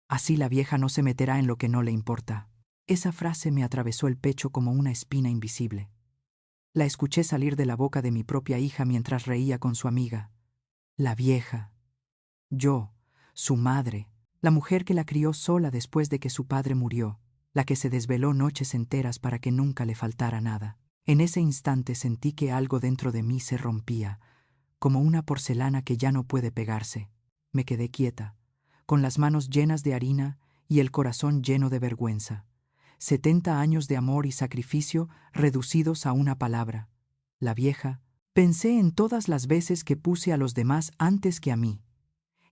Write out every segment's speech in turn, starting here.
Así la vieja no se meterá en lo que no le importa. Esa frase me atravesó el pecho como una espina invisible. La escuché salir de la boca de mi propia hija mientras reía con su amiga. La vieja. Yo, su madre, la mujer que la crió sola después de que su padre murió, la que se desveló noches enteras para que nunca le faltara nada. En ese instante sentí que algo dentro de mí se rompía, como una porcelana que ya no puede pegarse. Me quedé quieta, con las manos llenas de harina y el corazón lleno de vergüenza. 70 años de amor y sacrificio reducidos a una palabra. La vieja. Pensé en todas las veces que puse a los demás antes que a mí,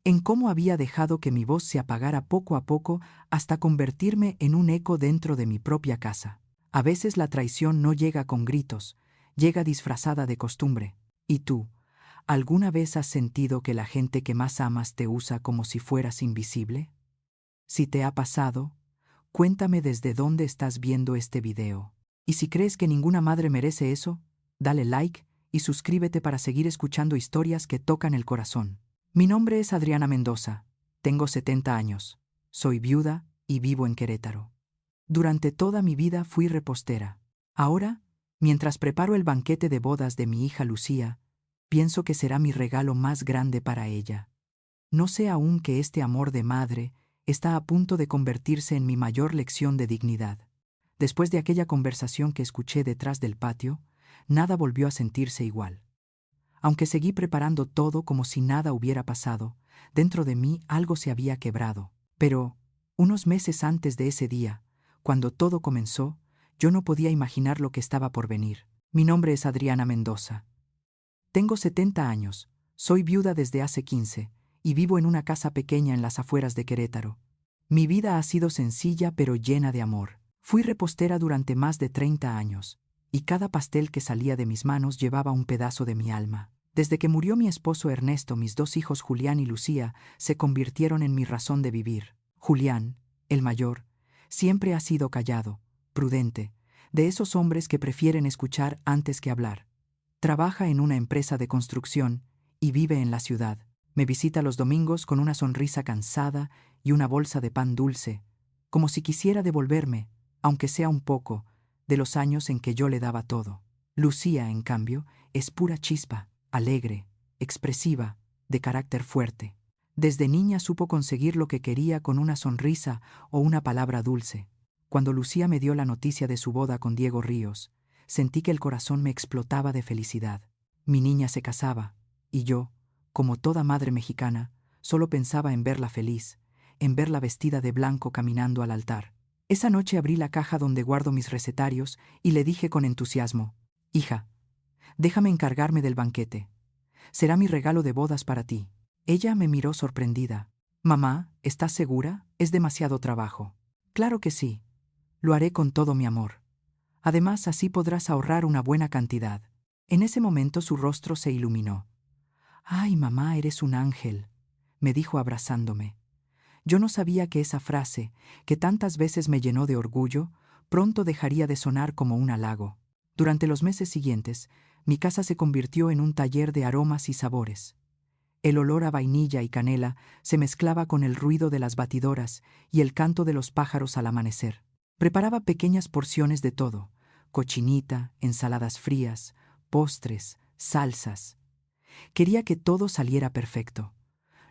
en cómo había dejado que mi voz se apagara poco a poco hasta convertirme en un eco dentro de mi propia casa. A veces la traición no llega con gritos, llega disfrazada de costumbre. ¿Y tú? ¿Alguna vez has sentido que la gente que más amas te usa como si fueras invisible? Si te ha pasado, cuéntame desde dónde estás viendo este video. Y si crees que ninguna madre merece eso, dale like y suscríbete para seguir escuchando historias que tocan el corazón. Mi nombre es Adriana Mendoza, tengo 70 años, soy viuda y vivo en Querétaro. Durante toda mi vida fui repostera. Ahora, mientras preparo el banquete de bodas de mi hija Lucía, pienso que será mi regalo más grande para ella. No sé aún que este amor de madre está a punto de convertirse en mi mayor lección de dignidad. Después de aquella conversación que escuché detrás del patio, nada volvió a sentirse igual. Aunque seguí preparando todo como si nada hubiera pasado, dentro de mí algo se había quebrado. Pero, unos meses antes de ese día, cuando todo comenzó, yo no podía imaginar lo que estaba por venir. Mi nombre es Adriana Mendoza. Tengo 70 años, soy viuda desde hace 15 y vivo en una casa pequeña en las afueras de Querétaro. Mi vida ha sido sencilla pero llena de amor. Fui repostera durante más de 30 años, y cada pastel que salía de mis manos llevaba un pedazo de mi alma. Desde que murió mi esposo Ernesto, mis dos hijos Julián y Lucía se convirtieron en mi razón de vivir. Julián, el mayor, siempre ha sido callado, prudente, de esos hombres que prefieren escuchar antes que hablar. Trabaja en una empresa de construcción y vive en la ciudad. Me visita los domingos con una sonrisa cansada y una bolsa de pan dulce, como si quisiera devolverme, aunque sea un poco, de los años en que yo le daba todo. Lucía, en cambio, es pura chispa, alegre, expresiva, de carácter fuerte. Desde niña supo conseguir lo que quería con una sonrisa o una palabra dulce. Cuando Lucía me dio la noticia de su boda con Diego Ríos, sentí que el corazón me explotaba de felicidad. Mi niña se casaba, y yo, como toda madre mexicana, solo pensaba en verla feliz, en verla vestida de blanco caminando al altar. Esa noche abrí la caja donde guardo mis recetarios y le dije con entusiasmo: «Hija, déjame encargarme del banquete. Será mi regalo de bodas para ti». Ella me miró sorprendida. «Mamá, ¿estás segura? Es demasiado trabajo». «Claro que sí. Lo haré con todo mi amor. Además, así podrás ahorrar una buena cantidad». En ese momento su rostro se iluminó. «Ay, mamá, eres un ángel», me dijo abrazándome. Yo no sabía que esa frase, que tantas veces me llenó de orgullo, pronto dejaría de sonar como un halago. Durante los meses siguientes, mi casa se convirtió en un taller de aromas y sabores. El olor a vainilla y canela se mezclaba con el ruido de las batidoras y el canto de los pájaros al amanecer. Preparaba pequeñas porciones de todo: cochinita, ensaladas frías, postres, salsas. Quería que todo saliera perfecto.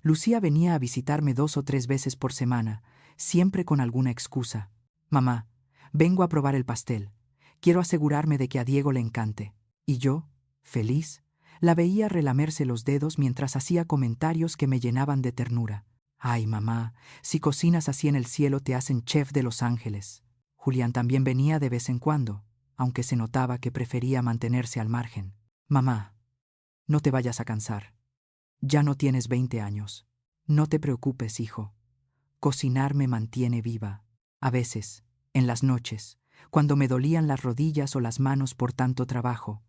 Lucía venía a visitarme 2 o 3 veces por semana, siempre con alguna excusa. «Mamá, vengo a probar el pastel. Quiero asegurarme de que a Diego le encante». Y yo, feliz, la veía relamerse los dedos mientras hacía comentarios que me llenaban de ternura. «Ay, mamá, si cocinas así en el cielo te hacen chef de Los Ángeles». Julián también venía de vez en cuando, aunque se notaba que prefería mantenerse al margen. «Mamá, no te vayas a cansar. Ya no tienes 20 años. No te preocupes, hijo. Cocinar me mantiene viva. A veces, en las noches, cuando me dolían las rodillas o las manos por tanto trabajo,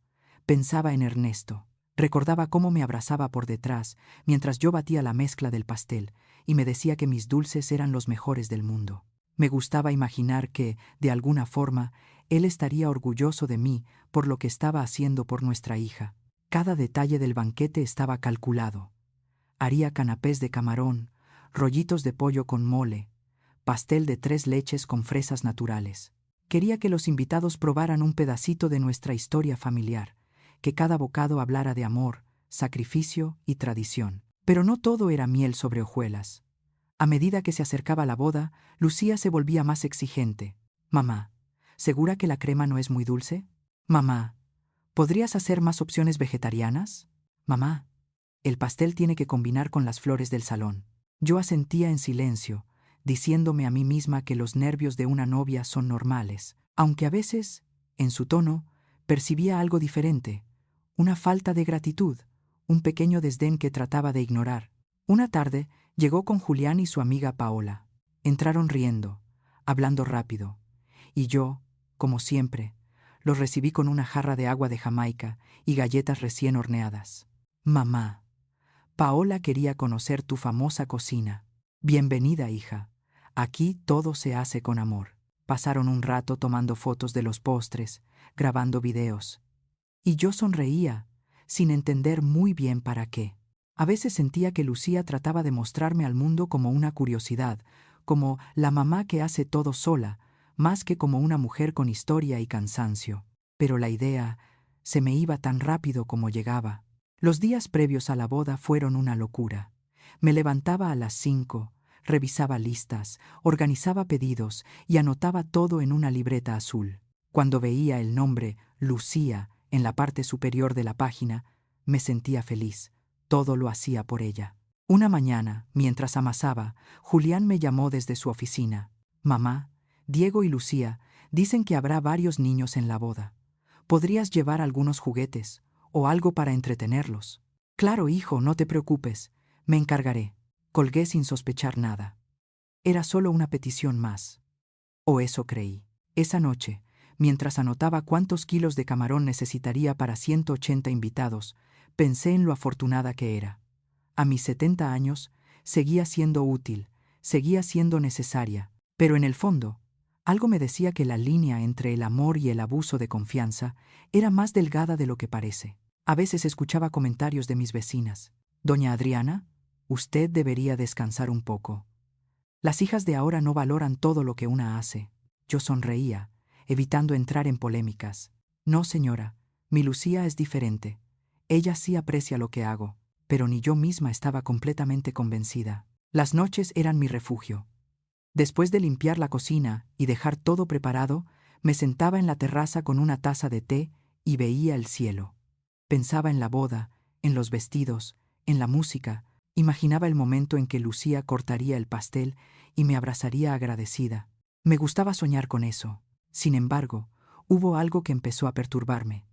pensaba en Ernesto. Recordaba cómo me abrazaba por detrás mientras yo batía la mezcla del pastel y me decía que mis dulces eran los mejores del mundo. Me gustaba imaginar que, de alguna forma, él estaría orgulloso de mí por lo que estaba haciendo por nuestra hija. Cada detalle del banquete estaba calculado. Haría canapés de camarón, rollitos de pollo con mole, pastel de 3 leches con fresas naturales. Quería que los invitados probaran un pedacito de nuestra historia familiar, que cada bocado hablara de amor, sacrificio y tradición. Pero no todo era miel sobre hojuelas. A medida que se acercaba la boda, Lucía se volvía más exigente. Mamá, ¿segura que la crema no es muy dulce? Mamá, ¿podrías hacer más opciones vegetarianas? Mamá, el pastel tiene que combinar con las flores del salón. Yo asentía en silencio, diciéndome a mí misma que los nervios de una novia son normales, aunque a veces, en su tono, percibía algo diferente, una falta de gratitud, un pequeño desdén que trataba de ignorar. Una tarde llegó con Julián y su amiga Paola. Entraron riendo, hablando rápido, y yo, como siempre, los recibí con una jarra de agua de Jamaica y galletas recién horneadas. Mamá, Paola quería conocer tu famosa cocina. Bienvenida, hija. Aquí todo se hace con amor. Pasaron un rato tomando fotos de los postres, grabando videos. Y yo sonreía, sin entender muy bien para qué. A veces sentía que Lucía trataba de mostrarme al mundo como una curiosidad, como la mamá que hace todo sola, más que como una mujer con historia y cansancio. Pero la idea se me iba tan rápido como llegaba. Los días previos a la boda fueron una locura. Me levantaba a las 5, revisaba listas, organizaba pedidos y anotaba todo en una libreta azul. Cuando veía el nombre Lucía en la parte superior de la página, me sentía feliz. Todo lo hacía por ella. Una mañana, mientras amasaba, Julián me llamó desde su oficina. Mamá, Diego y Lucía dicen que habrá varios niños en la boda. ¿Podrías llevar algunos juguetes o algo para entretenerlos? Claro, hijo, no te preocupes. Me encargaré. Colgué sin sospechar nada. Era solo una petición más. O eso creí. Esa noche, mientras anotaba cuántos kilos de camarón necesitaría para 180 invitados, pensé en lo afortunada que era. A mis 70 años, seguía siendo útil, seguía siendo necesaria, pero en el fondo, algo me decía que la línea entre el amor y el abuso de confianza era más delgada de lo que parece. A veces escuchaba comentarios de mis vecinas. Doña Adriana, usted debería descansar un poco. Las hijas de ahora no valoran todo lo que una hace. Yo sonreía, evitando entrar en polémicas. No, señora, mi Lucía es diferente. Ella sí aprecia lo que hago, pero ni yo misma estaba completamente convencida. Las noches eran mi refugio. Después de limpiar la cocina y dejar todo preparado, me sentaba en la terraza con una taza de té y veía el cielo. Pensaba en la boda, en los vestidos, en la música. Imaginaba el momento en que Lucía cortaría el pastel y me abrazaría agradecida. Me gustaba soñar con eso. Sin embargo, hubo algo que empezó a perturbarme.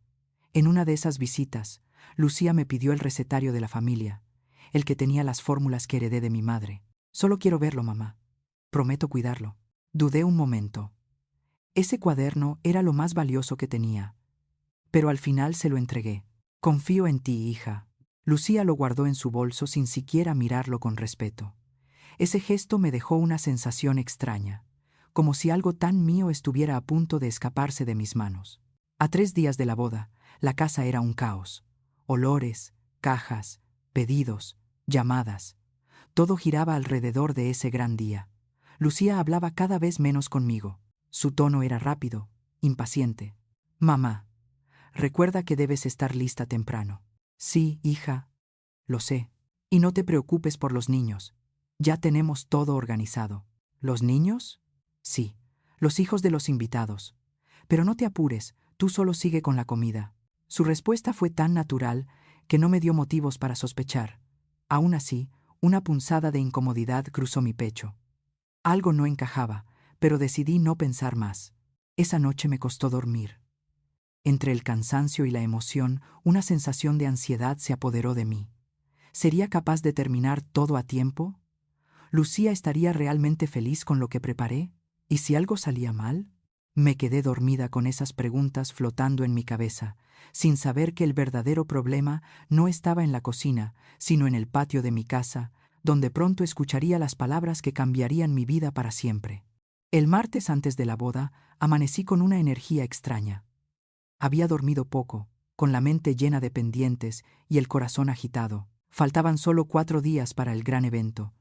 En una de esas visitas, Lucía me pidió el recetario de la familia, el que tenía las fórmulas que heredé de mi madre. Solo quiero verlo, mamá. Prometo cuidarlo. Dudé un momento. Ese cuaderno era lo más valioso que tenía, pero al final se lo entregué. Confío en ti, hija. Lucía lo guardó en su bolso sin siquiera mirarlo con respeto. Ese gesto me dejó una sensación extraña, como si algo tan mío estuviera a punto de escaparse de mis manos. A 3 días de la boda, la casa era un caos. Olores, cajas, pedidos, llamadas. Todo giraba alrededor de ese gran día. Lucía hablaba cada vez menos conmigo. Su tono era rápido, impaciente. Mamá, recuerda que debes estar lista temprano. Sí, hija, lo sé. Y no te preocupes por los niños. Ya tenemos todo organizado. ¿Los niños? Sí, los hijos de los invitados. Pero no te apures, tú solo sigue con la comida. Su respuesta fue tan natural que no me dio motivos para sospechar. Aún así, una punzada de incomodidad cruzó mi pecho. Algo no encajaba, pero decidí no pensar más. Esa noche me costó dormir. Entre el cansancio y la emoción, una sensación de ansiedad se apoderó de mí. ¿Sería capaz de terminar todo a tiempo? ¿Lucía estaría realmente feliz con lo que preparé? ¿Y si algo salía mal? Me quedé dormida con esas preguntas flotando en mi cabeza, sin saber que el verdadero problema no estaba en la cocina, sino en el patio de mi casa, donde pronto escucharía las palabras que cambiarían mi vida para siempre. El martes antes de la boda, amanecí con una energía extraña. Había dormido poco, con la mente llena de pendientes y el corazón agitado. Faltaban solo 4 días para el gran evento,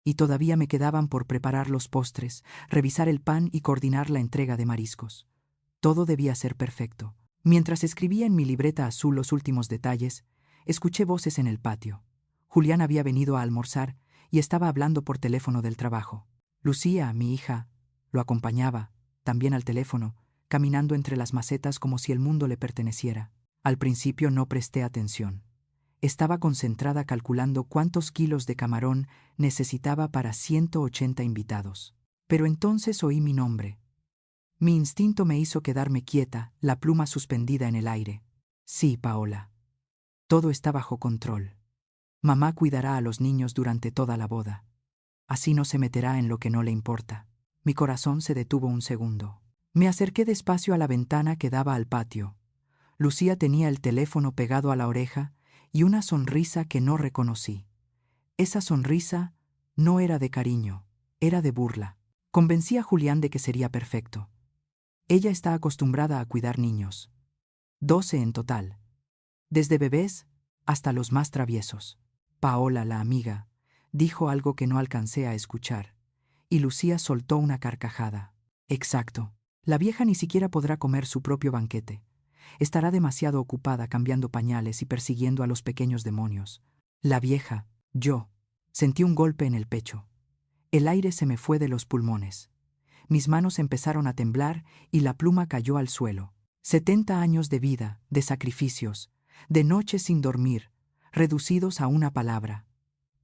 Y todavía me quedaban por preparar los postres, revisar el pan y coordinar la entrega de mariscos. Todo debía ser perfecto. Mientras escribía en mi libreta azul los últimos detalles, escuché voces en el patio. Julián había venido a almorzar y estaba hablando por teléfono del trabajo. Lucía, mi hija, lo acompañaba, también al teléfono, caminando entre las macetas como si el mundo le perteneciera. Al principio no presté atención. Estaba concentrada calculando cuántos kilos de camarón necesitaba para 180 invitados. Pero entonces oí mi nombre. Mi instinto me hizo quedarme quieta, la pluma suspendida en el aire. Sí, Paola. Todo está bajo control. Mamá cuidará a los niños durante toda la boda. Así no se meterá en lo que no le importa. Mi corazón se detuvo un segundo. Me acerqué despacio a la ventana que daba al patio. Lucía tenía el teléfono pegado a la oreja y una sonrisa que no reconocí. Esa sonrisa no era de cariño, era de burla. Convencí a Julián de que sería perfecto. Ella está acostumbrada a cuidar niños. 12 en total. Desde bebés hasta los más traviesos. Paola, la amiga, dijo algo que no alcancé a escuchar, y Lucía soltó una carcajada. Exacto. La vieja ni siquiera podrá comer su propio banquete. Estará demasiado ocupada cambiando pañales y persiguiendo a los pequeños demonios. La vieja, yo, sentí un golpe en el pecho. El aire se me fue de los pulmones. Mis manos empezaron a temblar y la pluma cayó al suelo. 70 años de vida, de sacrificios, de noches sin dormir, reducidos a una palabra.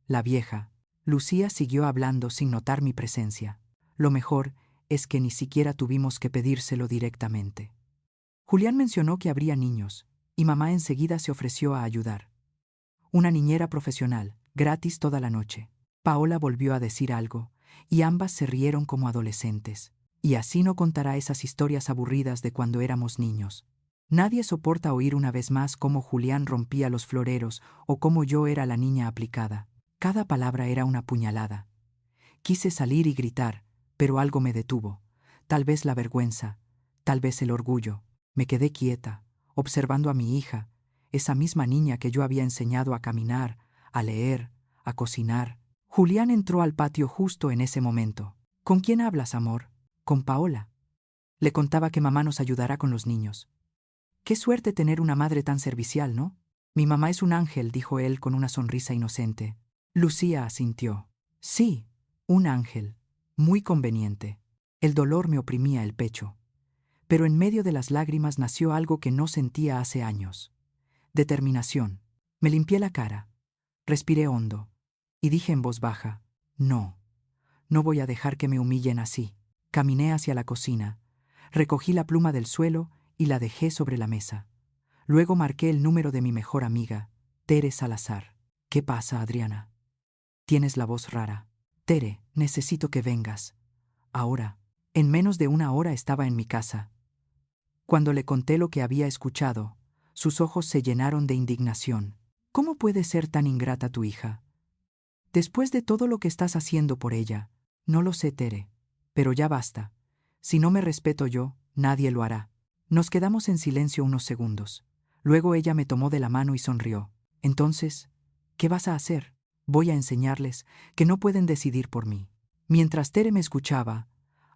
La vieja, Lucía, siguió hablando sin notar mi presencia. Lo mejor es que ni siquiera tuvimos que pedírselo directamente. Julián mencionó que habría niños, y mamá enseguida se ofreció a ayudar. Una niñera profesional, gratis toda la noche. Paola volvió a decir algo, y ambas se rieron como adolescentes. Y así no contará esas historias aburridas de cuando éramos niños. Nadie soporta oír una vez más cómo Julián rompía los floreros o cómo yo era la niña aplicada. Cada palabra era una puñalada. Quise salir y gritar, pero algo me detuvo. Tal vez la vergüenza, tal vez el orgullo. Me quedé quieta, observando a mi hija, esa misma niña que yo había enseñado a caminar, a leer, a cocinar. Julián entró al patio justo en ese momento. ¿Con quién hablas, amor? Con Paola. Le contaba que mamá nos ayudará con los niños. Qué suerte tener una madre tan servicial, ¿no? Mi mamá es un ángel, dijo él con una sonrisa inocente. Lucía asintió. Sí, un ángel. Muy conveniente. El dolor me oprimía el pecho. Pero en medio de las lágrimas nació algo que no sentía hace años. Determinación. Me limpié la cara. Respiré hondo. Y dije en voz baja, no, no voy a dejar que me humillen así. Caminé hacia la cocina. Recogí la pluma del suelo y la dejé sobre la mesa. Luego marqué el número de mi mejor amiga, Tere Salazar. ¿Qué pasa, Adriana? Tienes la voz rara. Tere, necesito que vengas. Ahora. En menos de una hora estaba en mi casa. Cuando le conté lo que había escuchado, sus ojos se llenaron de indignación. ¿Cómo puede ser tan ingrata tu hija? Después de todo lo que estás haciendo por ella. No lo sé, Tere. Pero ya basta. Si no me respeto yo, nadie lo hará. Nos quedamos en silencio unos segundos. Luego ella me tomó de la mano y sonrió. Entonces, ¿qué vas a hacer? Voy a enseñarles que no pueden decidir por mí. Mientras Tere me escuchaba,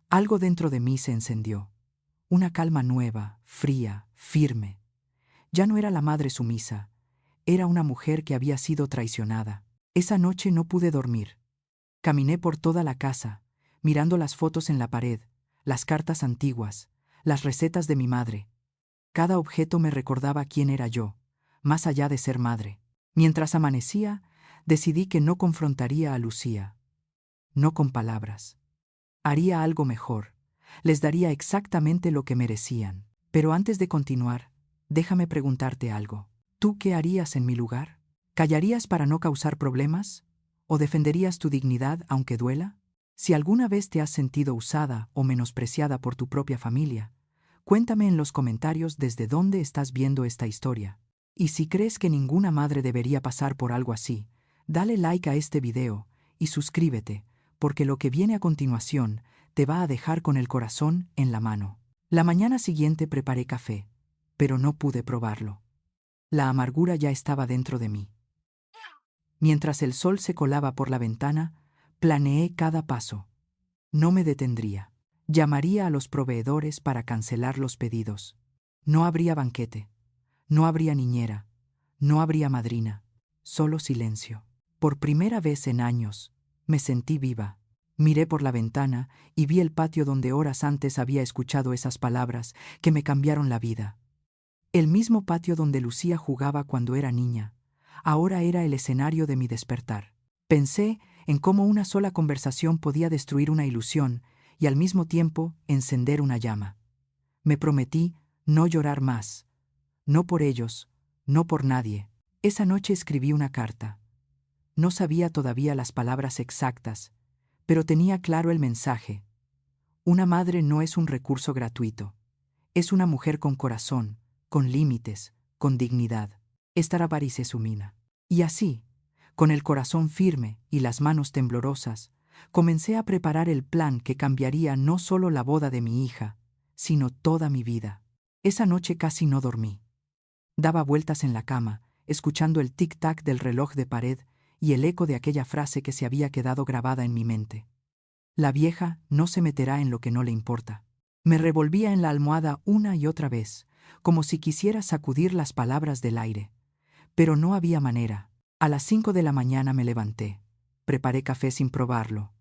algo dentro de mí se encendió. Una calma nueva, fría, firme. Ya no era la madre sumisa. Era una mujer que había sido traicionada. Esa noche no pude dormir. Caminé por toda la casa, mirando las fotos en la pared, las cartas antiguas, las recetas de mi madre. Cada objeto me recordaba quién era yo, más allá de ser madre. Mientras amanecía, decidí que no confrontaría a Lucía. No con palabras. Haría algo mejor. Les daría exactamente lo que merecían. Pero antes de continuar, déjame preguntarte algo. ¿Tú qué harías en mi lugar? ¿Callarías para no causar problemas? ¿O defenderías tu dignidad aunque duela? Si alguna vez te has sentido usada o menospreciada por tu propia familia, cuéntame en los comentarios desde dónde estás viendo esta historia. Y si crees que ninguna madre debería pasar por algo así, dale like a este video y suscríbete, porque lo que viene a continuación te va a dejar con el corazón en la mano. La mañana siguiente preparé café, pero no pude probarlo. La amargura ya estaba dentro de mí. Mientras el sol se colaba por la ventana, Planeé cada paso. No me detendría. Llamaría a los proveedores para cancelar los pedidos. No habría banquete. No habría niñera. No habría madrina. Solo silencio. Por primera vez en años, me sentí viva. Miré por la ventana y vi el patio donde horas antes había escuchado esas palabras que me cambiaron la vida. El mismo patio donde Lucía jugaba cuando era niña. Ahora era el escenario de mi despertar. Pensé en cómo una sola conversación podía destruir una ilusión y al mismo tiempo encender una llama. Me prometí no llorar más. No por ellos, no por nadie. Esa noche escribí una carta. No sabía todavía las palabras exactas, pero tenía claro el mensaje. Una madre no es un recurso gratuito. Es una mujer con corazón, con límites, con dignidad. Estará París su mina. Y así, con el corazón firme y las manos temblorosas, comencé a preparar el plan que cambiaría no solo la boda de mi hija, sino toda mi vida. Esa noche casi no dormí. Daba vueltas en la cama, escuchando el tic-tac del reloj de pared y el eco de aquella frase que se había quedado grabada en mi mente. La vieja no se meterá en lo que no le importa. Me revolvía en la almohada una y otra vez, como si quisiera sacudir las palabras del aire. Pero no había manera. A las 5 de la mañana me levanté. Preparé café sin probarlo.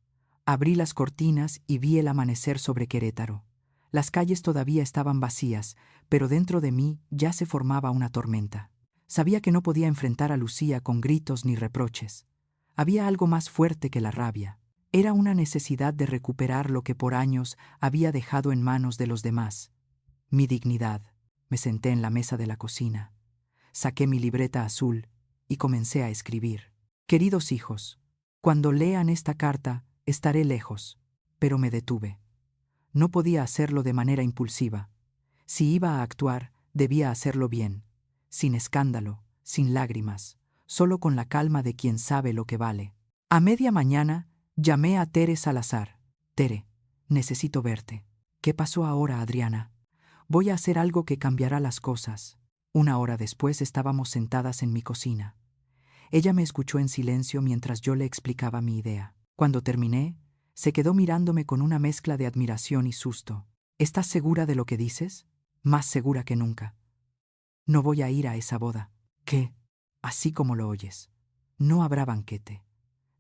Abrí las cortinas y vi el amanecer sobre Querétaro. Las calles todavía estaban vacías, pero dentro de mí ya se formaba una tormenta. Sabía que no podía enfrentar a Lucía con gritos ni reproches. Había algo más fuerte que la rabia. Era una necesidad de recuperar lo que por años había dejado en manos de los demás. Mi dignidad. Me senté en la mesa de la cocina. Saqué mi libreta azul y comencé a escribir. Queridos hijos, cuando lean esta carta, estaré lejos, pero me detuve. No podía hacerlo de manera impulsiva. Si iba a actuar, debía hacerlo bien, sin escándalo, sin lágrimas, solo con la calma de quien sabe lo que vale. A media mañana, llamé a Tere Salazar. Tere, necesito verte. ¿Qué pasó ahora, Adriana? Voy a hacer algo que cambiará las cosas. Una hora después estábamos sentadas en mi cocina. Ella me escuchó en silencio mientras yo le explicaba mi idea. Cuando terminé, se quedó mirándome con una mezcla de admiración y susto. ¿Estás segura de lo que dices? Más segura que nunca. No voy a ir a esa boda. ¿Qué? Así como lo oyes. No habrá banquete.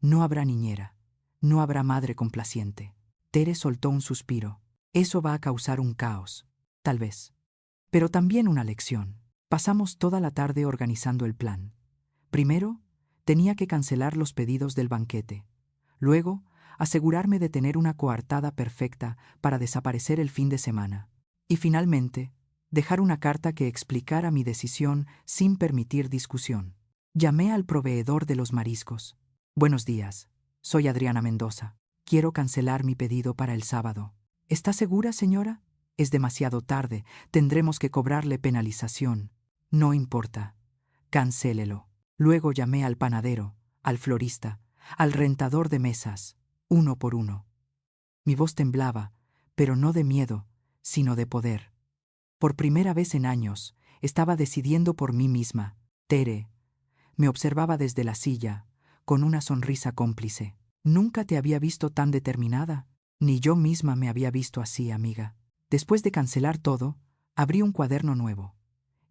No habrá niñera. No habrá madre complaciente. Tere soltó un suspiro. Eso va a causar un caos. Tal vez. Pero también una lección. Pasamos toda la tarde organizando el plan. Primero, tenía que cancelar los pedidos del banquete. Luego, asegurarme de tener una coartada perfecta para desaparecer el fin de semana. Y finalmente, dejar una carta que explicara mi decisión sin permitir discusión. Llamé al proveedor de los mariscos. Buenos días, soy Adriana Mendoza. Quiero cancelar mi pedido para el sábado. ¿Está segura, señora? Es demasiado tarde, tendremos que cobrarle penalización. No importa. Cancélelo. Luego llamé al panadero, al florista, al rentador de mesas, uno por uno. Mi voz temblaba, pero no de miedo, sino de poder. Por primera vez en años, estaba decidiendo por mí misma. Tere me observaba desde la silla, con una sonrisa cómplice. Nunca te había visto tan determinada, ni yo misma me había visto así, amiga. Después de cancelar todo, abrí un cuaderno nuevo.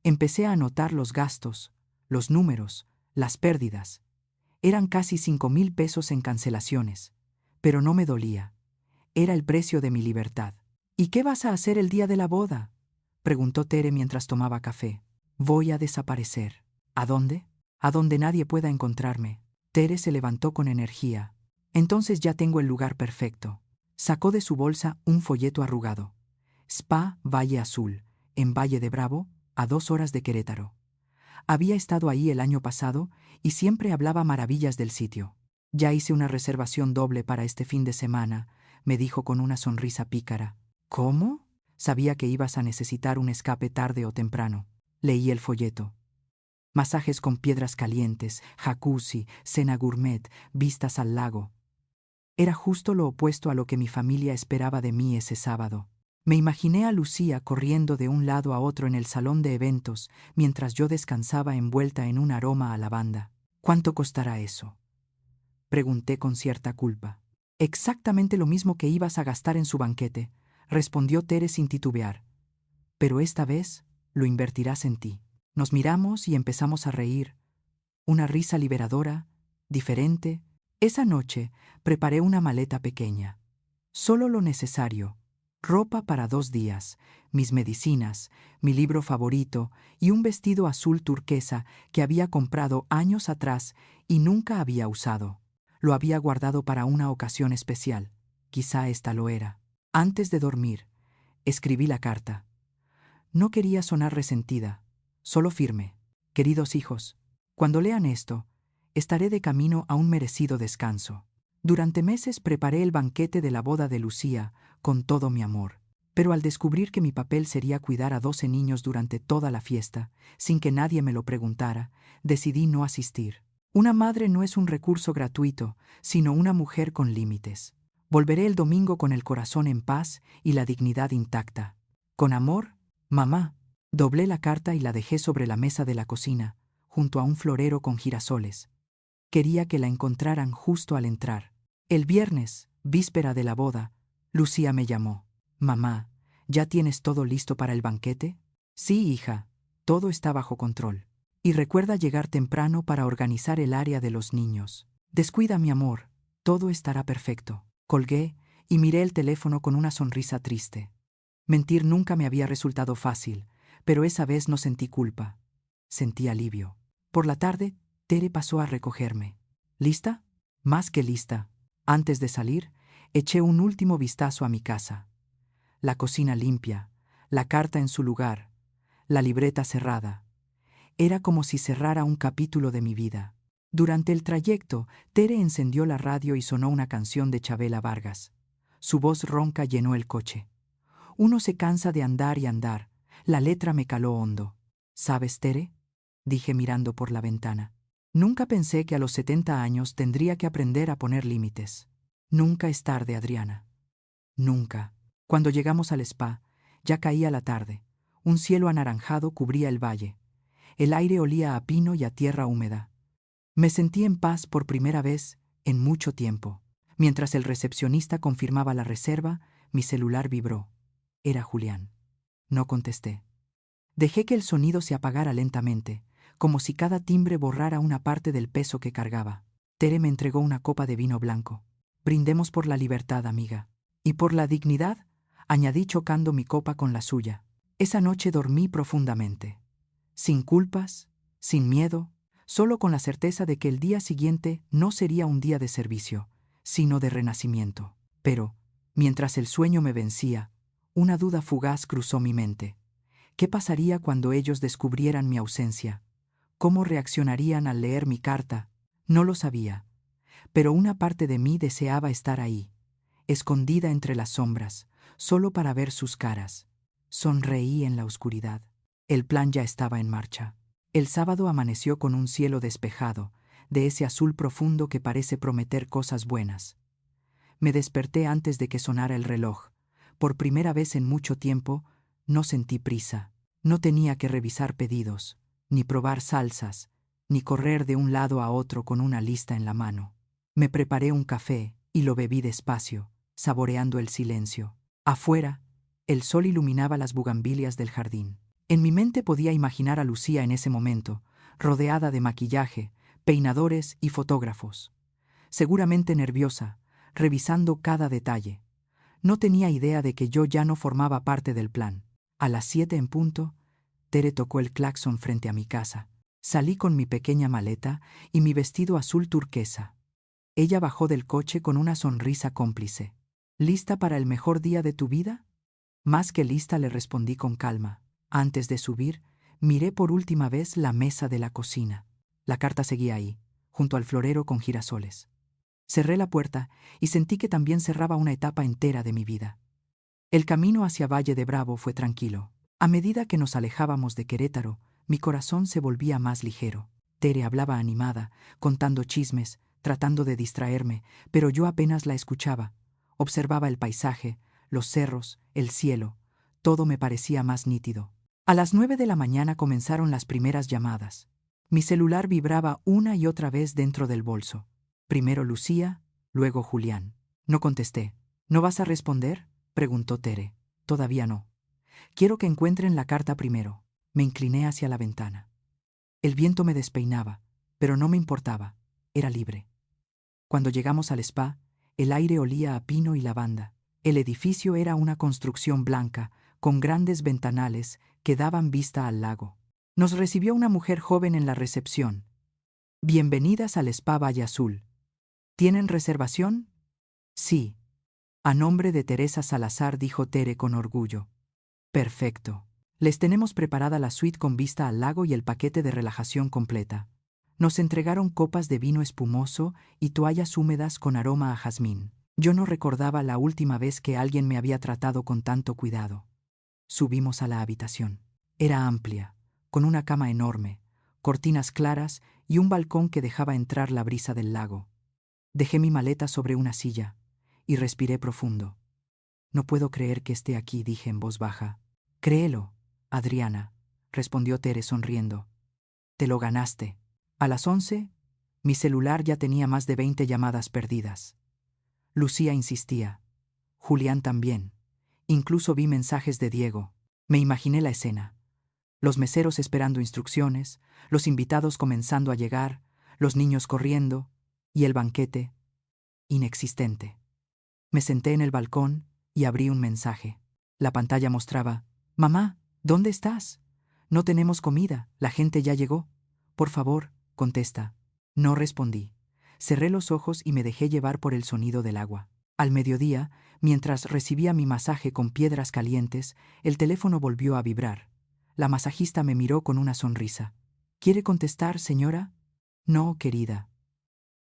Empecé a anotar los gastos, los números, las pérdidas. Eran casi 5,000 pesos en cancelaciones, pero no me dolía. Era el precio de mi libertad. ¿Y qué vas a hacer el día de la boda?, preguntó Tere mientras tomaba café. Voy a desaparecer. ¿A dónde? A donde nadie pueda encontrarme. Tere se levantó con energía. Entonces ya tengo el lugar perfecto. Sacó de su bolsa un folleto arrugado. Spa Valle Azul, en Valle de Bravo, a 2 horas de Querétaro. Había estado ahí el año pasado y siempre hablaba maravillas del sitio. Ya hice una reservación doble para este fin de semana, me dijo con una sonrisa pícara. ¿Cómo? Sabía que ibas a necesitar un escape tarde o temprano. Leí el folleto. Masajes con piedras calientes, jacuzzi, cena gourmet, vistas al lago. Era justo lo opuesto a lo que mi familia esperaba de mí ese sábado. Me imaginé a Lucía corriendo de un lado a otro en el salón de eventos mientras yo descansaba envuelta en un aroma a lavanda. ¿Cuánto costará eso? Pregunté con cierta culpa. Exactamente lo mismo que ibas a gastar en su banquete, respondió Tere sin titubear. Pero esta vez lo invertirás en ti. Nos miramos y empezamos a reír. Una risa liberadora, diferente. Esa noche preparé una maleta pequeña. Solo lo necesario. Ropa para 2 días, mis medicinas, mi libro favorito y un vestido azul turquesa que había comprado años atrás y nunca había usado. Lo había guardado para una ocasión especial. Quizá esta lo era. Antes de dormir, escribí la carta. No quería sonar resentida, solo firme. Queridos hijos, cuando lean esto, estaré de camino a un merecido descanso. Durante meses preparé el banquete de la boda de Lucía con todo mi amor. Pero al descubrir que mi papel sería cuidar a 12 niños durante toda la fiesta, sin que nadie me lo preguntara, decidí no asistir. Una madre no es un recurso gratuito, sino una mujer con límites. Volveré el domingo con el corazón en paz y la dignidad intacta. Con amor, mamá. Doblé la carta y la dejé sobre la mesa de la cocina, junto a un florero con girasoles. Quería que la encontraran justo al entrar. El viernes, víspera de la boda, Lucía me llamó. Mamá, ¿ya tienes todo listo para el banquete? Sí, hija, todo está bajo control. Y recuerda llegar temprano para organizar el área de los niños. Descuida, mi amor, todo estará perfecto. Colgué y miré el teléfono con una sonrisa triste. Mentir nunca me había resultado fácil, pero esa vez no sentí culpa. Sentí alivio. Por la tarde, Tere pasó a recogerme. ¿Lista? Más que lista. Antes de salir, eché un último vistazo a mi casa. La cocina limpia, la carta en su lugar, la libreta cerrada. Era como si cerrara un capítulo de mi vida. Durante el trayecto, Tere encendió la radio y sonó una canción de Chabela Vargas. Su voz ronca llenó el coche. Uno se cansa de andar y andar. La letra me caló hondo. ¿Sabes, Tere?, dije mirando por la ventana. Nunca pensé que a los 70 años tendría que aprender a poner límites. Nunca es tarde, Adriana. Nunca. Cuando llegamos al spa, ya caía la tarde. Un cielo anaranjado cubría el valle. El aire olía a pino y a tierra húmeda. Me sentí en paz por primera vez en mucho tiempo. Mientras el recepcionista confirmaba la reserva, mi celular vibró. Era Julián. No contesté. Dejé que el sonido se apagara lentamente, como si cada timbre borrara una parte del peso que cargaba. Tere me entregó una copa de vino blanco. Brindemos por la libertad, amiga. Y por la dignidad, añadí chocando mi copa con la suya. Esa noche dormí profundamente. Sin culpas, sin miedo, solo con la certeza de que el día siguiente no sería un día de servicio, sino de renacimiento. Pero, mientras el sueño me vencía, una duda fugaz cruzó mi mente. ¿Qué pasaría cuando ellos descubrieran mi ausencia? ¿Cómo reaccionarían al leer mi carta? No lo sabía, pero una parte de mí deseaba estar ahí, escondida entre las sombras, solo para ver sus caras. Sonreí en la oscuridad. El plan ya estaba en marcha. El sábado amaneció con un cielo despejado, de ese azul profundo que parece prometer cosas buenas. Me desperté antes de que sonara el reloj. Por primera vez en mucho tiempo, no sentí prisa. No tenía que revisar pedidos, ni probar salsas, ni correr de un lado a otro con una lista en la mano. Me preparé un café y lo bebí despacio, saboreando el silencio. Afuera, el sol iluminaba las bugambilias del jardín. En mi mente podía imaginar a Lucía en ese momento, rodeada de maquillaje, peinadores y fotógrafos. Seguramente nerviosa, revisando cada detalle. No tenía idea de que yo ya no formaba parte del plan. A las 7 en punto, Tere tocó el claxon frente a mi casa. Salí con mi pequeña maleta y mi vestido azul turquesa. Ella bajó del coche con una sonrisa cómplice. ¿Lista para el mejor día de tu vida? Más que lista, le respondí con calma. Antes de subir, miré por última vez la mesa de la cocina. La carta seguía ahí, junto al florero con girasoles. Cerré la puerta y sentí que también cerraba una etapa entera de mi vida. El camino hacia Valle de Bravo fue tranquilo. A medida que nos alejábamos de Querétaro, mi corazón se volvía más ligero. Tere hablaba animada, contando chismes, tratando de distraerme, pero yo apenas la escuchaba. Observaba el paisaje, los cerros, el cielo. Todo me parecía más nítido. A las 9 de la mañana comenzaron las primeras llamadas. Mi celular vibraba una y otra vez dentro del bolso. Primero Lucía, luego Julián. No contesté. ¿No vas a responder?, preguntó Tere. Todavía no. Quiero que encuentren la carta primero. Me incliné hacia la ventana. El viento me despeinaba, pero no me importaba. Era libre. Cuando llegamos al spa, el aire olía a pino y lavanda. El edificio era una construcción blanca, con grandes ventanales que daban vista al lago. Nos recibió una mujer joven en la recepción. Bienvenidas al Spa Valle Azul. ¿Tienen reservación? Sí. A nombre de Teresa Salazar, dijo Tere con orgullo. Perfecto. Les tenemos preparada la suite con vista al lago y el paquete de relajación completa. Nos entregaron copas de vino espumoso y toallas húmedas con aroma a jazmín. Yo no recordaba la última vez que alguien me había tratado con tanto cuidado. Subimos a la habitación. Era amplia, con una cama enorme, cortinas claras y un balcón que dejaba entrar la brisa del lago. Dejé mi maleta sobre una silla y respiré profundo. No puedo creer que esté aquí, dije en voz baja. Créelo, Adriana, respondió Tere sonriendo. Te lo ganaste. A las 11, mi celular ya tenía más de 20 llamadas perdidas. Lucía insistía. Julián también. Incluso vi mensajes de Diego. Me imaginé la escena. Los meseros esperando instrucciones, los invitados comenzando a llegar, los niños corriendo, y el banquete, inexistente. Me senté en el balcón y abrí un mensaje. La pantalla mostraba: «Mamá, ¿dónde estás? No tenemos comida, la gente ya llegó. Por favor, contesta». No respondí. Cerré los ojos y me dejé llevar por el sonido del agua. Al mediodía, mientras recibía mi masaje con piedras calientes, el teléfono volvió a vibrar. La masajista me miró con una sonrisa. «¿Quiere contestar, señora?» «No, querida.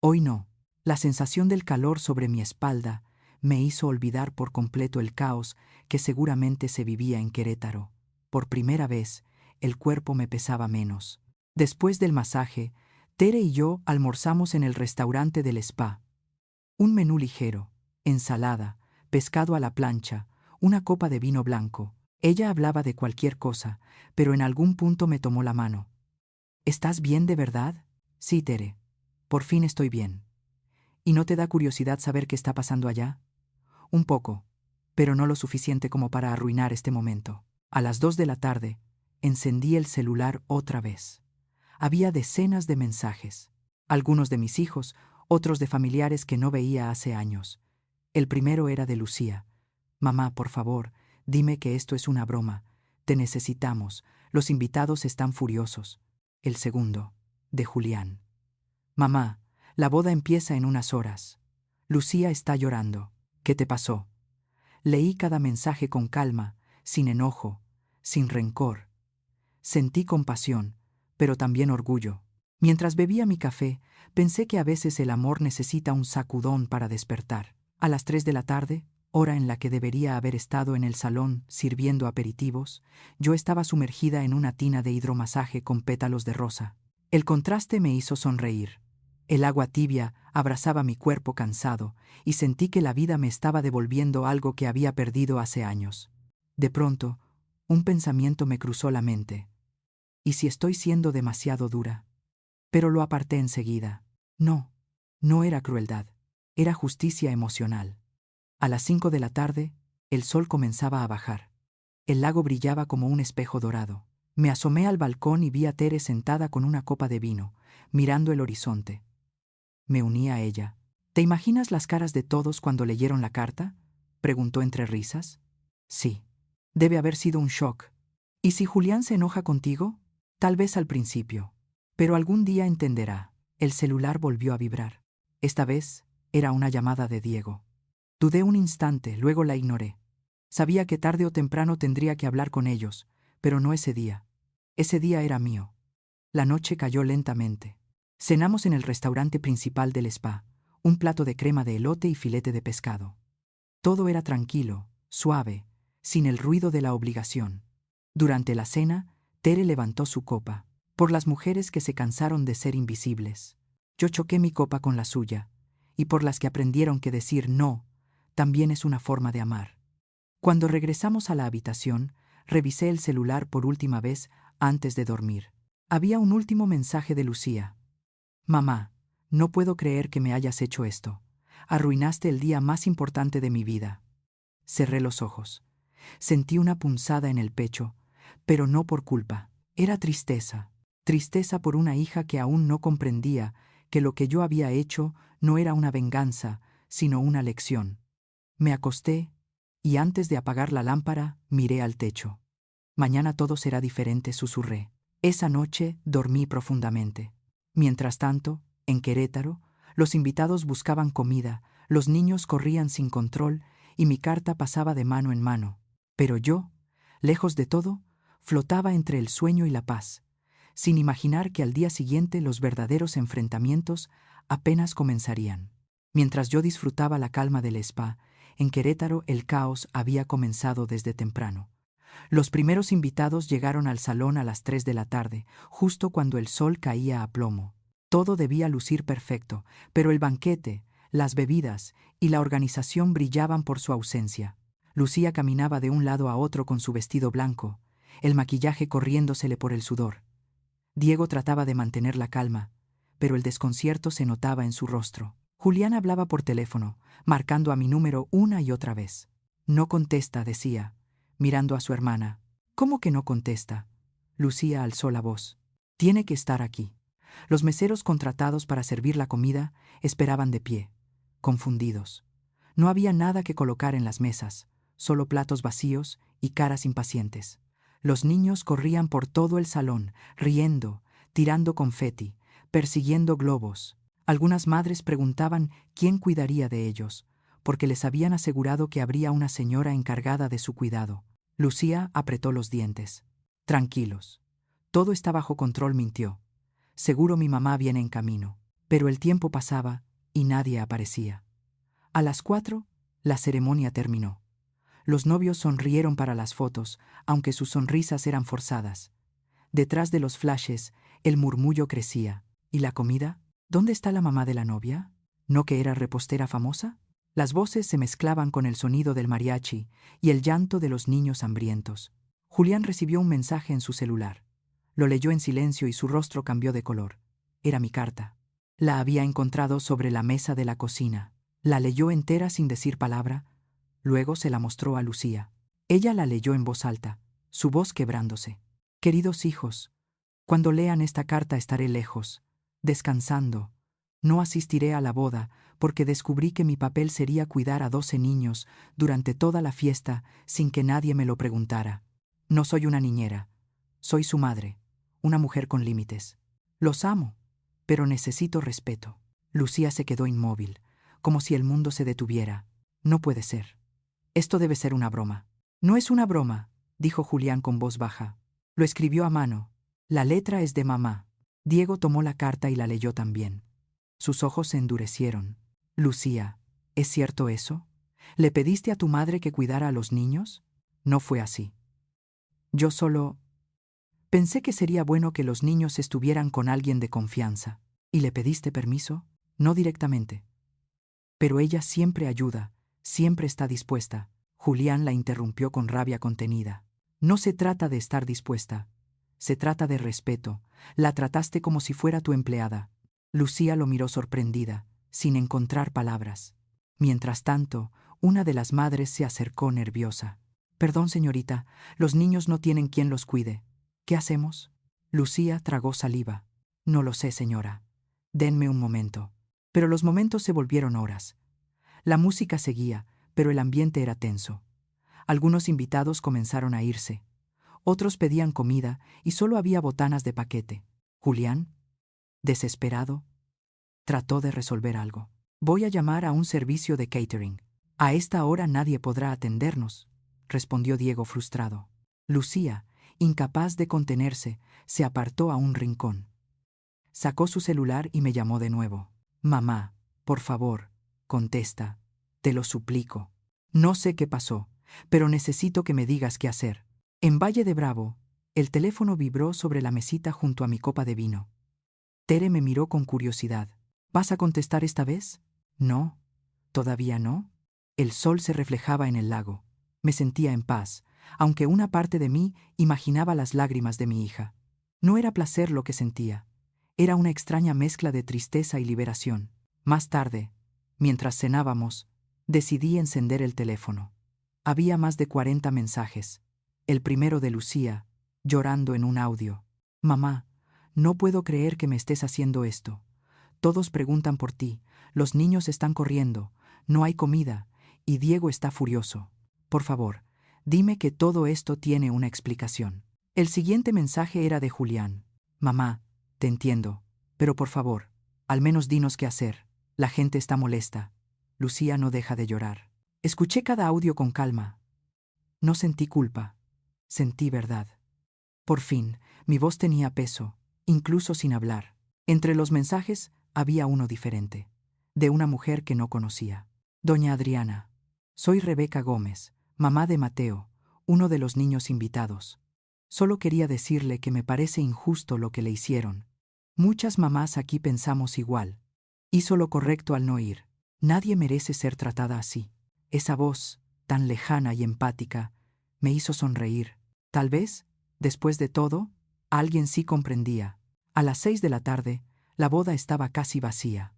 Hoy no». La sensación del calor sobre mi espalda me hizo olvidar por completo el caos que seguramente se vivía en Querétaro. Por primera vez, el cuerpo me pesaba menos. Después del masaje, Tere y yo almorzamos en el restaurante del spa. Un menú ligero, ensalada, pescado a la plancha, una copa de vino blanco. Ella hablaba de cualquier cosa, pero en algún punto me tomó la mano. «¿Estás bien de verdad?» «Sí, Tere. Por fin estoy bien». «¿Y no te da curiosidad saber qué está pasando allá?» «Un poco, pero no lo suficiente como para arruinar este momento». A las 2 de la tarde, encendí el celular otra vez. Había decenas de mensajes. Algunos de mis hijos, otros de familiares que no veía hace años. El primero era de Lucía. «Mamá, por favor, dime que esto es una broma. Te necesitamos. Los invitados están furiosos». El segundo, de Julián. «Mamá, la boda empieza en unas horas. Lucía está llorando. ¿Qué te pasó?» Leí cada mensaje con calma, sin enojo, sin rencor. Sentí compasión, pero también orgullo. Mientras bebía mi café, pensé que a veces el amor necesita un sacudón para despertar. A las 3 de la tarde, hora en la que debería haber estado en el salón sirviendo aperitivos, yo estaba sumergida en una tina de hidromasaje con pétalos de rosa. El contraste me hizo sonreír. El agua tibia abrazaba mi cuerpo cansado y sentí que la vida me estaba devolviendo algo que había perdido hace años. De pronto, un pensamiento me cruzó la mente. ¿Y si estoy siendo demasiado dura? Pero lo aparté enseguida. No, no era crueldad, era justicia emocional. A las 5 de la tarde, el sol comenzaba a bajar. El lago brillaba como un espejo dorado. Me asomé al balcón y vi a Tere sentada con una copa de vino, mirando el horizonte. Me uní a ella. «¿Te imaginas las caras de todos cuando leyeron la carta?», preguntó entre risas. «Sí. Debe haber sido un shock. ¿Y si Julián se enoja contigo? Tal vez al principio. Pero algún día entenderá». El celular volvió a vibrar. Esta vez era una llamada de Diego. Dudé un instante, luego la ignoré. Sabía que tarde o temprano tendría que hablar con ellos, pero no ese día. Ese día era mío. La noche cayó lentamente. Cenamos en el restaurante principal del spa, un plato de crema de elote y filete de pescado. Todo era tranquilo, suave, sin el ruido de la obligación. Durante la cena, Tere levantó su copa, por las mujeres que se cansaron de ser invisibles. Yo choqué mi copa con la suya, y por las que aprendieron que decir no también es una forma de amar. Cuando regresamos a la habitación, revisé el celular por última vez antes de dormir. Había un último mensaje de Lucía. «Mamá, no puedo creer que me hayas hecho esto. Arruinaste el día más importante de mi vida. Cerré los ojos. Sentí una punzada en el pecho, pero no por culpa. Era tristeza. Tristeza por una hija que aún no comprendía que lo que yo había hecho no era una venganza, sino una lección. Me acosté y antes de apagar la lámpara miré al techo. Mañana todo será diferente, susurré. Esa noche dormí profundamente. Mientras tanto, en Querétaro, los invitados buscaban comida, los niños corrían sin control y mi carta pasaba de mano en mano. Pero yo, lejos de todo, flotaba entre el sueño y la paz, sin imaginar que al día siguiente los verdaderos enfrentamientos apenas comenzarían. Mientras yo disfrutaba la calma del spa, en Querétaro el caos había comenzado desde temprano. Los primeros invitados llegaron al salón a las 3 de la tarde, justo cuando el sol caía a plomo. Todo debía lucir perfecto, pero el banquete, las bebidas y la organización brillaban por su ausencia. Lucía caminaba de un lado a otro con su vestido blanco, el maquillaje corriéndosele por el sudor. Diego trataba de mantener la calma, pero el desconcierto se notaba en su rostro. Julián hablaba por teléfono, marcando a mi número una y otra vez. No contesta, decía, mirando a su hermana. ¿Cómo que no contesta? Lucía alzó la voz. Tiene que estar aquí. Los meseros contratados para servir la comida esperaban de pie, confundidos. No había nada que colocar en las mesas, solo platos vacíos y caras impacientes. Los niños corrían por todo el salón, riendo, tirando confeti, persiguiendo globos. Algunas madres preguntaban quién cuidaría de ellos, porque les habían asegurado que habría una señora encargada de su cuidado. Lucía apretó los dientes. Tranquilos. Todo está bajo control, mintió. Seguro mi mamá viene en camino. Pero el tiempo pasaba y nadie aparecía. A las 4, la ceremonia terminó. Los novios sonrieron para las fotos, aunque sus sonrisas eran forzadas. Detrás de los flashes, el murmullo crecía. ¿Y la comida? ¿Dónde está la mamá de la novia? ¿No que era repostera famosa? Las voces se mezclaban con el sonido del mariachi y el llanto de los niños hambrientos. Julián recibió un mensaje en su celular. Lo leyó en silencio y su rostro cambió de color. Era mi carta. La había encontrado sobre la mesa de la cocina. La leyó entera sin decir palabra. Luego se la mostró a Lucía. Ella la leyó en voz alta, su voz quebrándose. Queridos hijos, cuando lean esta carta estaré lejos, descansando. No asistiré a la boda porque descubrí que mi papel sería cuidar a 12 niños durante toda la fiesta sin que nadie me lo preguntara. No soy una niñera, soy su madre, una mujer con límites. Los amo, pero necesito respeto. Lucía se quedó inmóvil, como si el mundo se detuviera. No puede ser. Esto debe ser una broma. No es una broma, dijo Julián con voz baja. Lo escribió a mano. La letra es de mamá. Diego tomó la carta y la leyó también. Sus ojos se endurecieron. Lucía, ¿es cierto eso? ¿Le pediste a tu madre que cuidara a los niños? No fue así. Yo solo pensé que sería bueno que los niños estuvieran con alguien de confianza. ¿Y le pediste permiso? No directamente. Pero ella siempre ayuda, siempre está dispuesta. Julián la interrumpió con rabia contenida. No se trata de estar dispuesta. Se trata de respeto. La trataste como si fuera tu empleada. Lucía lo miró sorprendida, sin encontrar palabras. Mientras tanto, una de las madres se acercó nerviosa. Perdón, señorita, los niños no tienen quien los cuide. ¿Qué hacemos? Lucía tragó saliva. No lo sé, señora. Denme un momento. Pero los momentos se volvieron horas. La música seguía, pero el ambiente era tenso. Algunos invitados comenzaron a irse. Otros pedían comida y solo había botanas de paquete. Julián, desesperado, trató de resolver algo. Voy a llamar a un servicio de catering. A esta hora nadie podrá atendernos, respondió Diego frustrado. Lucía, incapaz de contenerse, se apartó a un rincón. Sacó su celular y me llamó de nuevo. Mamá, por favor, contesta, te lo suplico. No sé qué pasó, pero necesito que me digas qué hacer. En Valle de Bravo, el teléfono vibró sobre la mesita junto a mi copa de vino. Tere me miró con curiosidad. ¿Vas a contestar esta vez? No, todavía no. El sol se reflejaba en el lago. Me sentía en paz, aunque una parte de mí imaginaba las lágrimas de mi hija. No era placer lo que sentía, Era una extraña mezcla de tristeza y liberación. Más tarde, mientras cenábamos, decidí encender el teléfono. Había más de 40 mensajes. El primero de Lucía, llorando en un audio. Mamá, no puedo creer que me estés haciendo esto. Todos preguntan por ti, los niños están corriendo, no hay comida, y Diego está furioso. Por favor, dime que todo esto tiene una explicación. El siguiente mensaje era de Julián. Mamá, te entiendo, pero por favor, al menos dinos qué hacer. La gente está molesta. Lucía no deja de llorar. Escuché cada audio con calma. No sentí culpa, sentí verdad. Por fin, mi voz tenía peso, incluso sin hablar. Entre los mensajes había uno diferente, de una mujer que no conocía. Doña Adriana, soy Rebeca Gómez, mamá de Mateo, uno de los niños invitados. Solo quería decirle que me parece injusto lo que le hicieron. Muchas mamás aquí pensamos igual. Hizo lo correcto al no ir. Nadie merece ser tratada así. Esa voz, tan lejana y empática, me hizo sonreír. Tal vez, después de todo, alguien sí comprendía. A las 6 de la tarde, la boda estaba casi vacía.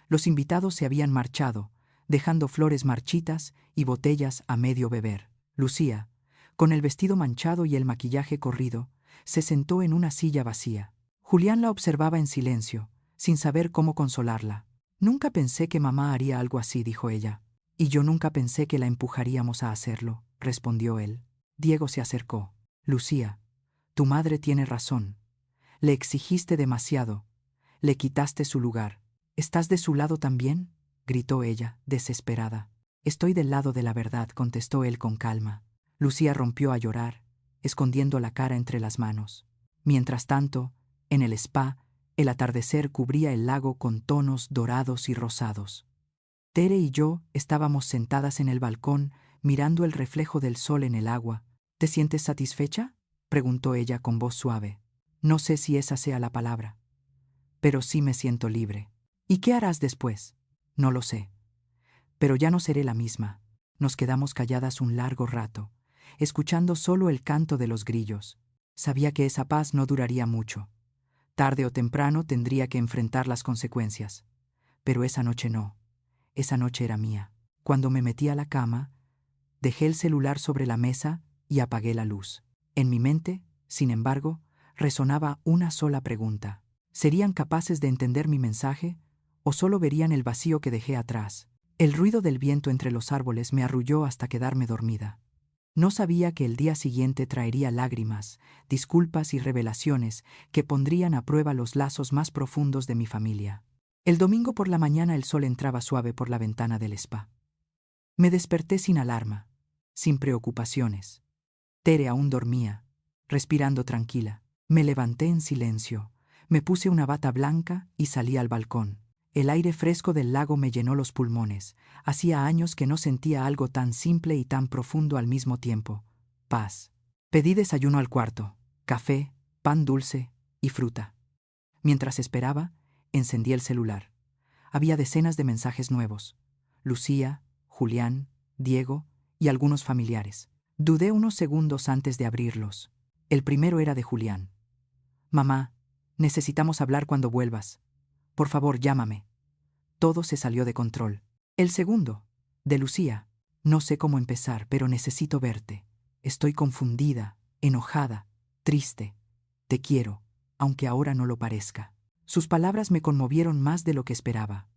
Los invitados se habían marchado, dejando flores marchitas y botellas a medio beber. Lucía, con el vestido manchado y el maquillaje corrido, se sentó en una silla vacía. Julián la observaba en silencio, sin saber cómo consolarla. Nunca pensé que mamá haría algo así, dijo ella. Y yo nunca pensé que la empujaríamos a hacerlo, respondió él. Diego se acercó. Lucía, tu madre tiene razón. Le exigiste demasiado. Le quitaste su lugar. ¿Estás de su lado también?, gritó ella, desesperada. Estoy del lado de la verdad, contestó él con calma. Lucía rompió a llorar, escondiendo la cara entre las manos. Mientras tanto, en el spa, el atardecer cubría el lago con tonos dorados y rosados. Tere y yo estábamos sentadas en el balcón, mirando el reflejo del sol en el agua. ¿Te sientes satisfecha?, preguntó ella con voz suave. No sé si esa sea la palabra, pero sí me siento libre. ¿Y qué harás después? No lo sé. Pero ya no seré la misma. Nos quedamos calladas un largo rato, escuchando solo el canto de los grillos. Sabía que esa paz no duraría mucho. Tarde o temprano tendría que enfrentar las consecuencias. Pero esa noche no. Esa noche era mía. Cuando me metí a la cama, dejé el celular sobre la mesa y apagué la luz. En mi mente, sin embargo, resonaba una sola pregunta. ¿Serían capaces de entender mi mensaje o solo verían el vacío que dejé atrás? El ruido del viento entre los árboles me arrulló hasta quedarme dormida. No sabía que el día siguiente traería lágrimas, disculpas y revelaciones que pondrían a prueba los lazos más profundos de mi familia. El domingo por la mañana el sol entraba suave por la ventana del spa. Me desperté sin alarma, sin preocupaciones. Tere aún dormía, respirando tranquila. Me levanté en silencio, me puse una bata blanca y salí al balcón. El aire fresco del lago me llenó los pulmones. Hacía años que no sentía algo tan simple y tan profundo al mismo tiempo. Paz. Pedí desayuno al cuarto, café, pan dulce y fruta. Mientras esperaba, encendí el celular. Había decenas de mensajes nuevos. Lucía, Julián, Diego y algunos familiares. Dudé unos segundos antes de abrirlos. El primero era de Julián. Mamá, necesitamos hablar cuando vuelvas. Por favor, llámame. Todo se salió de control. El segundo, de Lucía. No sé cómo empezar, pero necesito verte. Estoy confundida, enojada, triste. Te quiero, aunque ahora no lo parezca. Sus palabras me conmovieron más de lo que esperaba.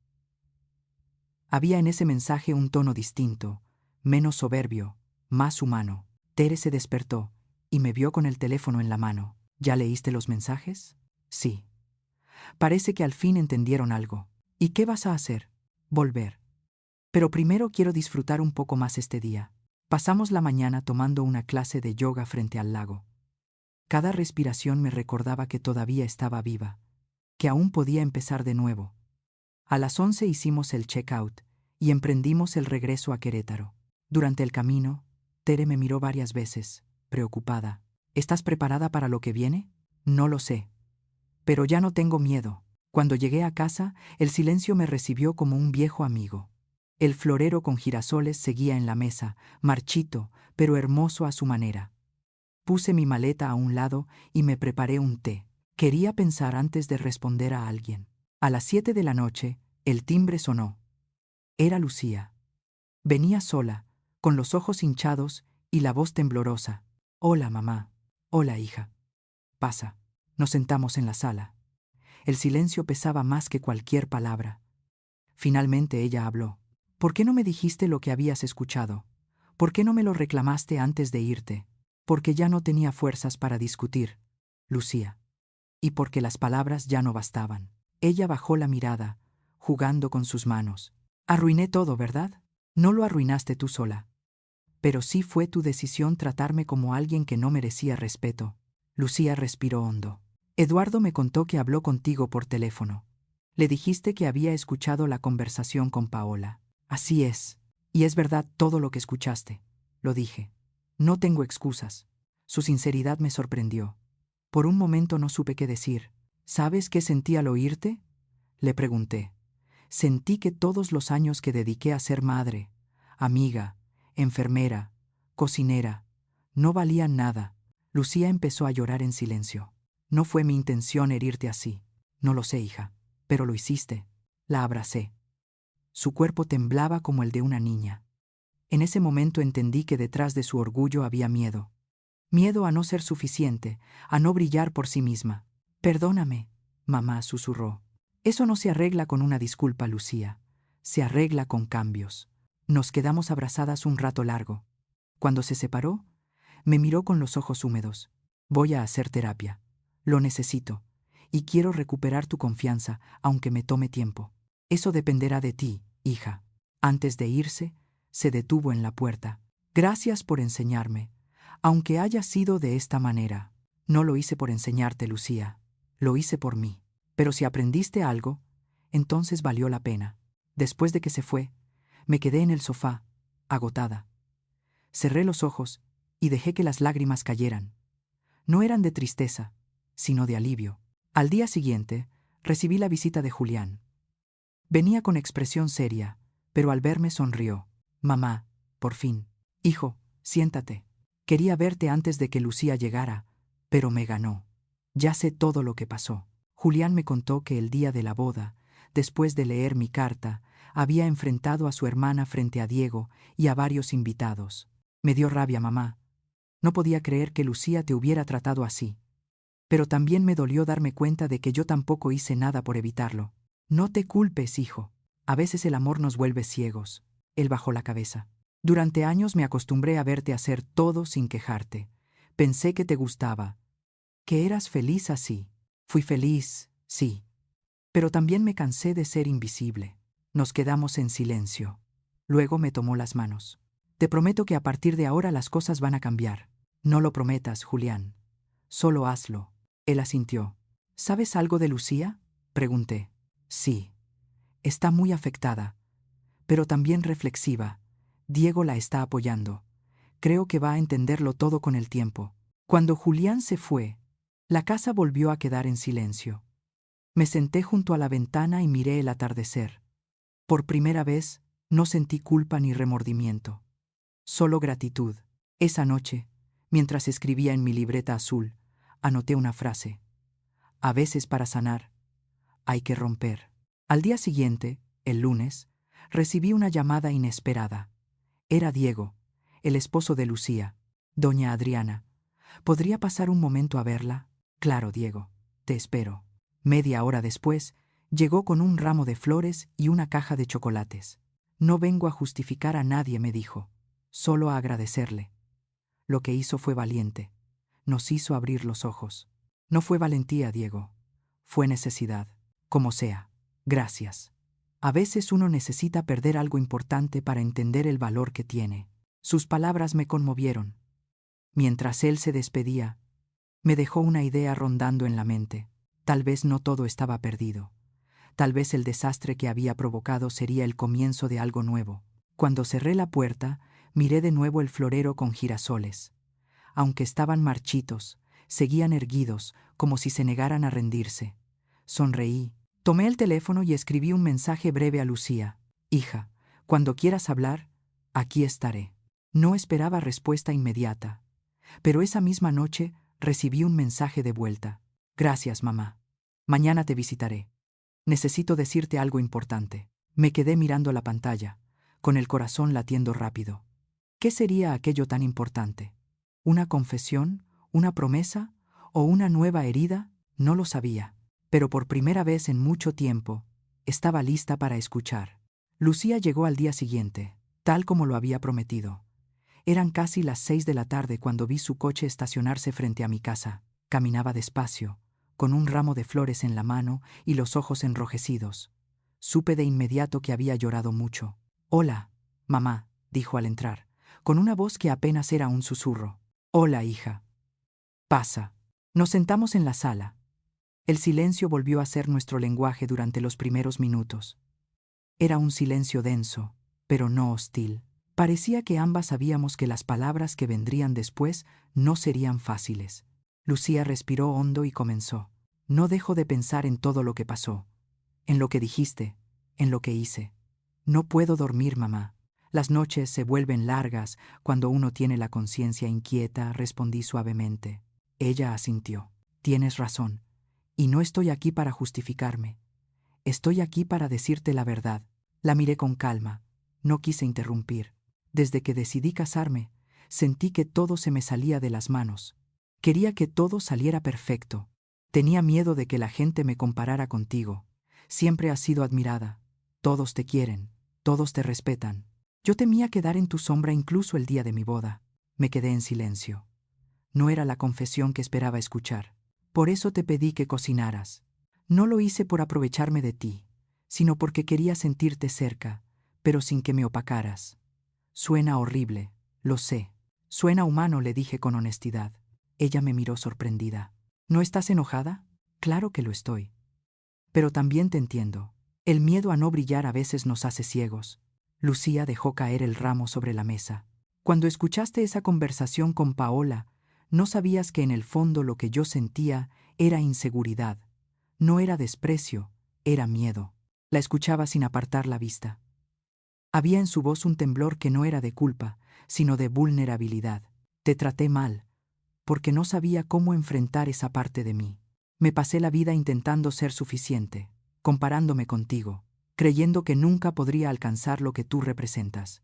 Había en ese mensaje un tono distinto, menos soberbio, más humano. Tere se despertó y me vio con el teléfono en la mano. ¿Ya leíste los mensajes? Sí. Parece que al fin entendieron algo. ¿Y qué vas a hacer? Volver. Pero primero quiero disfrutar un poco más este día. Pasamos la mañana tomando una clase de yoga frente al lago. Cada respiración me recordaba que todavía estaba viva, que aún podía empezar de nuevo. A las 11 hicimos el check-out y emprendimos el regreso a Querétaro. Durante el camino, Tere me miró varias veces, preocupada. ¿Estás preparada para lo que viene? No lo sé. Pero ya no tengo miedo. Cuando llegué a casa, el silencio me recibió como un viejo amigo. El florero con girasoles seguía en la mesa, marchito, pero hermoso a su manera. Puse mi maleta a un lado y me preparé un té. Quería pensar antes de responder a alguien. A las 7 de la noche, el timbre sonó. Era Lucía. Venía sola, con los ojos hinchados y la voz temblorosa. Hola, mamá. Hola, hija. Pasa. Nos sentamos en la sala. El silencio pesaba más que cualquier palabra. Finalmente ella habló. ¿Por qué no me dijiste lo que habías escuchado? ¿Por qué no me lo reclamaste antes de irte? Porque ya no tenía fuerzas para discutir, Lucía. Y porque las palabras ya no bastaban. Ella bajó la mirada, jugando con sus manos. Arruiné todo, ¿verdad? No lo arruinaste tú sola. Pero sí fue tu decisión tratarme como alguien que no merecía respeto. Lucía respiró hondo. Eduardo me contó que habló contigo por teléfono. Le dijiste que había escuchado la conversación con Paola. Así es. Y es verdad todo lo que escuchaste. Lo dije. No tengo excusas. Su sinceridad me sorprendió. Por un momento no supe qué decir. ¿Sabes qué sentí al oírte? Le pregunté. Sentí que todos los años que dediqué a ser madre, amiga, enfermera, cocinera, no valían nada. Lucía empezó a llorar en silencio. No fue mi intención herirte así. No lo sé, hija. Pero lo hiciste. La abracé. Su cuerpo temblaba como el de una niña. En ese momento entendí que detrás de su orgullo había miedo. Miedo a no ser suficiente, a no brillar por sí misma. Perdóname, mamá susurró. Eso no se arregla con una disculpa, Lucía. Se arregla con cambios. Nos quedamos abrazadas un rato largo. Cuando se separó, me miró con los ojos húmedos. Voy a hacer terapia. Lo necesito. Y quiero recuperar tu confianza, aunque me tome tiempo. Eso dependerá de ti, hija. Antes de irse, se detuvo en la puerta. Gracias por enseñarme. Aunque haya sido de esta manera, no lo hice por enseñarte, Lucía. Lo hice por mí. Pero si aprendiste algo, entonces valió la pena. Después de que se fue, me quedé en el sofá, agotada. Cerré los ojos y dejé que las lágrimas cayeran. No eran de tristeza, sino de alivio. Al día siguiente, recibí la visita de Julián. Venía con expresión seria, pero al verme sonrió. Mamá, por fin. Hijo, siéntate. Quería verte antes de que Lucía llegara, pero me ganó. Ya sé todo lo que pasó. Julián me contó que el día de la boda, después de leer mi carta, había enfrentado a su hermana frente a Diego y a varios invitados. Me dio rabia, mamá. No podía creer que Lucía te hubiera tratado así. Pero también me dolió darme cuenta de que yo tampoco hice nada por evitarlo. No te culpes, hijo. A veces el amor nos vuelve ciegos. Él bajó la cabeza. Durante años me acostumbré a verte hacer todo sin quejarte. Pensé que te gustaba, que eras feliz así. Fui feliz, sí. Pero también me cansé de ser invisible. Nos quedamos en silencio. Luego me tomó las manos. Te prometo que a partir de ahora las cosas van a cambiar. No lo prometas, Julián. Solo hazlo. Él asintió. ¿Sabes algo de Lucía? Pregunté. Sí. Está muy afectada, pero también reflexiva. Diego la está apoyando. Creo que va a entenderlo todo con el tiempo. Cuando Julián se fue, la casa volvió a quedar en silencio. Me senté junto a la ventana y miré el atardecer. Por primera vez, no sentí culpa ni remordimiento. Solo gratitud. Esa noche, mientras escribía en mi libreta azul, anoté una frase. A veces para sanar, hay que romper. Al día siguiente, el lunes, recibí una llamada inesperada. Era Diego, el esposo de Lucía, doña Adriana. ¿Podría pasar un momento a verla? Claro, Diego, te espero. Media hora después, llegó con un ramo de flores y una caja de chocolates. No vengo a justificar a nadie, me dijo, solo a agradecerle. Lo que hizo fue valiente. Nos hizo abrir los ojos. No fue valentía, Diego. Fue necesidad. Como sea. Gracias. A veces uno necesita perder algo importante para entender el valor que tiene. Sus palabras me conmovieron. Mientras él se despedía, me dejó una idea rondando en la mente. Tal vez no todo estaba perdido. Tal vez el desastre que había provocado sería el comienzo de algo nuevo. Cuando cerré la puerta, miré de nuevo el florero con girasoles. Aunque estaban marchitos, seguían erguidos, como si se negaran a rendirse. Sonreí. Tomé el teléfono y escribí un mensaje breve a Lucía. Hija, cuando quieras hablar, aquí estaré. No esperaba respuesta inmediata, pero esa misma noche recibí un mensaje de vuelta. Gracias, mamá. Mañana te visitaré. Necesito decirte algo importante. Me quedé mirando la pantalla, con el corazón latiendo rápido. ¿Qué sería aquello tan importante? ¿Una confesión? ¿Una promesa? ¿O una nueva herida? No lo sabía. Pero por primera vez en mucho tiempo, estaba lista para escuchar. Lucía llegó al día siguiente, tal como lo había prometido. Eran casi las 6 de la tarde cuando vi su coche estacionarse frente a mi casa. Caminaba despacio, con un ramo de flores en la mano y los ojos enrojecidos. Supe de inmediato que había llorado mucho. «Hola, mamá», dijo al entrar, con una voz que apenas era un susurro. «Hola, hija. Pasa». Nos sentamos en la sala. El silencio volvió a ser nuestro lenguaje durante los primeros minutos. Era un silencio denso, pero no hostil. Parecía que ambas sabíamos que las palabras que vendrían después no serían fáciles. Lucía respiró hondo y comenzó. «No dejo de pensar en todo lo que pasó, en lo que dijiste, en lo que hice. No puedo dormir, mamá. Las noches se vuelven largas cuando uno tiene la conciencia inquieta», respondí suavemente. Ella asintió. «Tienes razón, y no estoy aquí para justificarme. Estoy aquí para decirte la verdad». La miré con calma. No quise interrumpir. Desde que decidí casarme, sentí que todo se me salía de las manos. Quería que todo saliera perfecto. Tenía miedo de que la gente me comparara contigo. Siempre has sido admirada. Todos te quieren, todos te respetan. Yo temía quedar en tu sombra incluso el día de mi boda. Me quedé en silencio. No era la confesión que esperaba escuchar. Por eso te pedí que cocinaras. No lo hice por aprovecharme de ti, sino porque quería sentirte cerca, pero sin que me opacaras. Suena horrible, lo sé. Suena humano, le dije con honestidad. Ella me miró sorprendida. ¿No estás enojada? Claro que lo estoy. Pero también te entiendo. El miedo a no brillar a veces nos hace ciegos. Lucía dejó caer el ramo sobre la mesa. Cuando escuchaste esa conversación con Paola, no sabías que en el fondo lo que yo sentía era inseguridad. No era desprecio, era miedo. La escuchaba sin apartar la vista. Había en su voz un temblor que no era de culpa, sino de vulnerabilidad. Te traté mal, porque no sabía cómo enfrentar esa parte de mí. Me pasé la vida intentando ser suficiente, comparándome contigo, creyendo que nunca podría alcanzar lo que tú representas.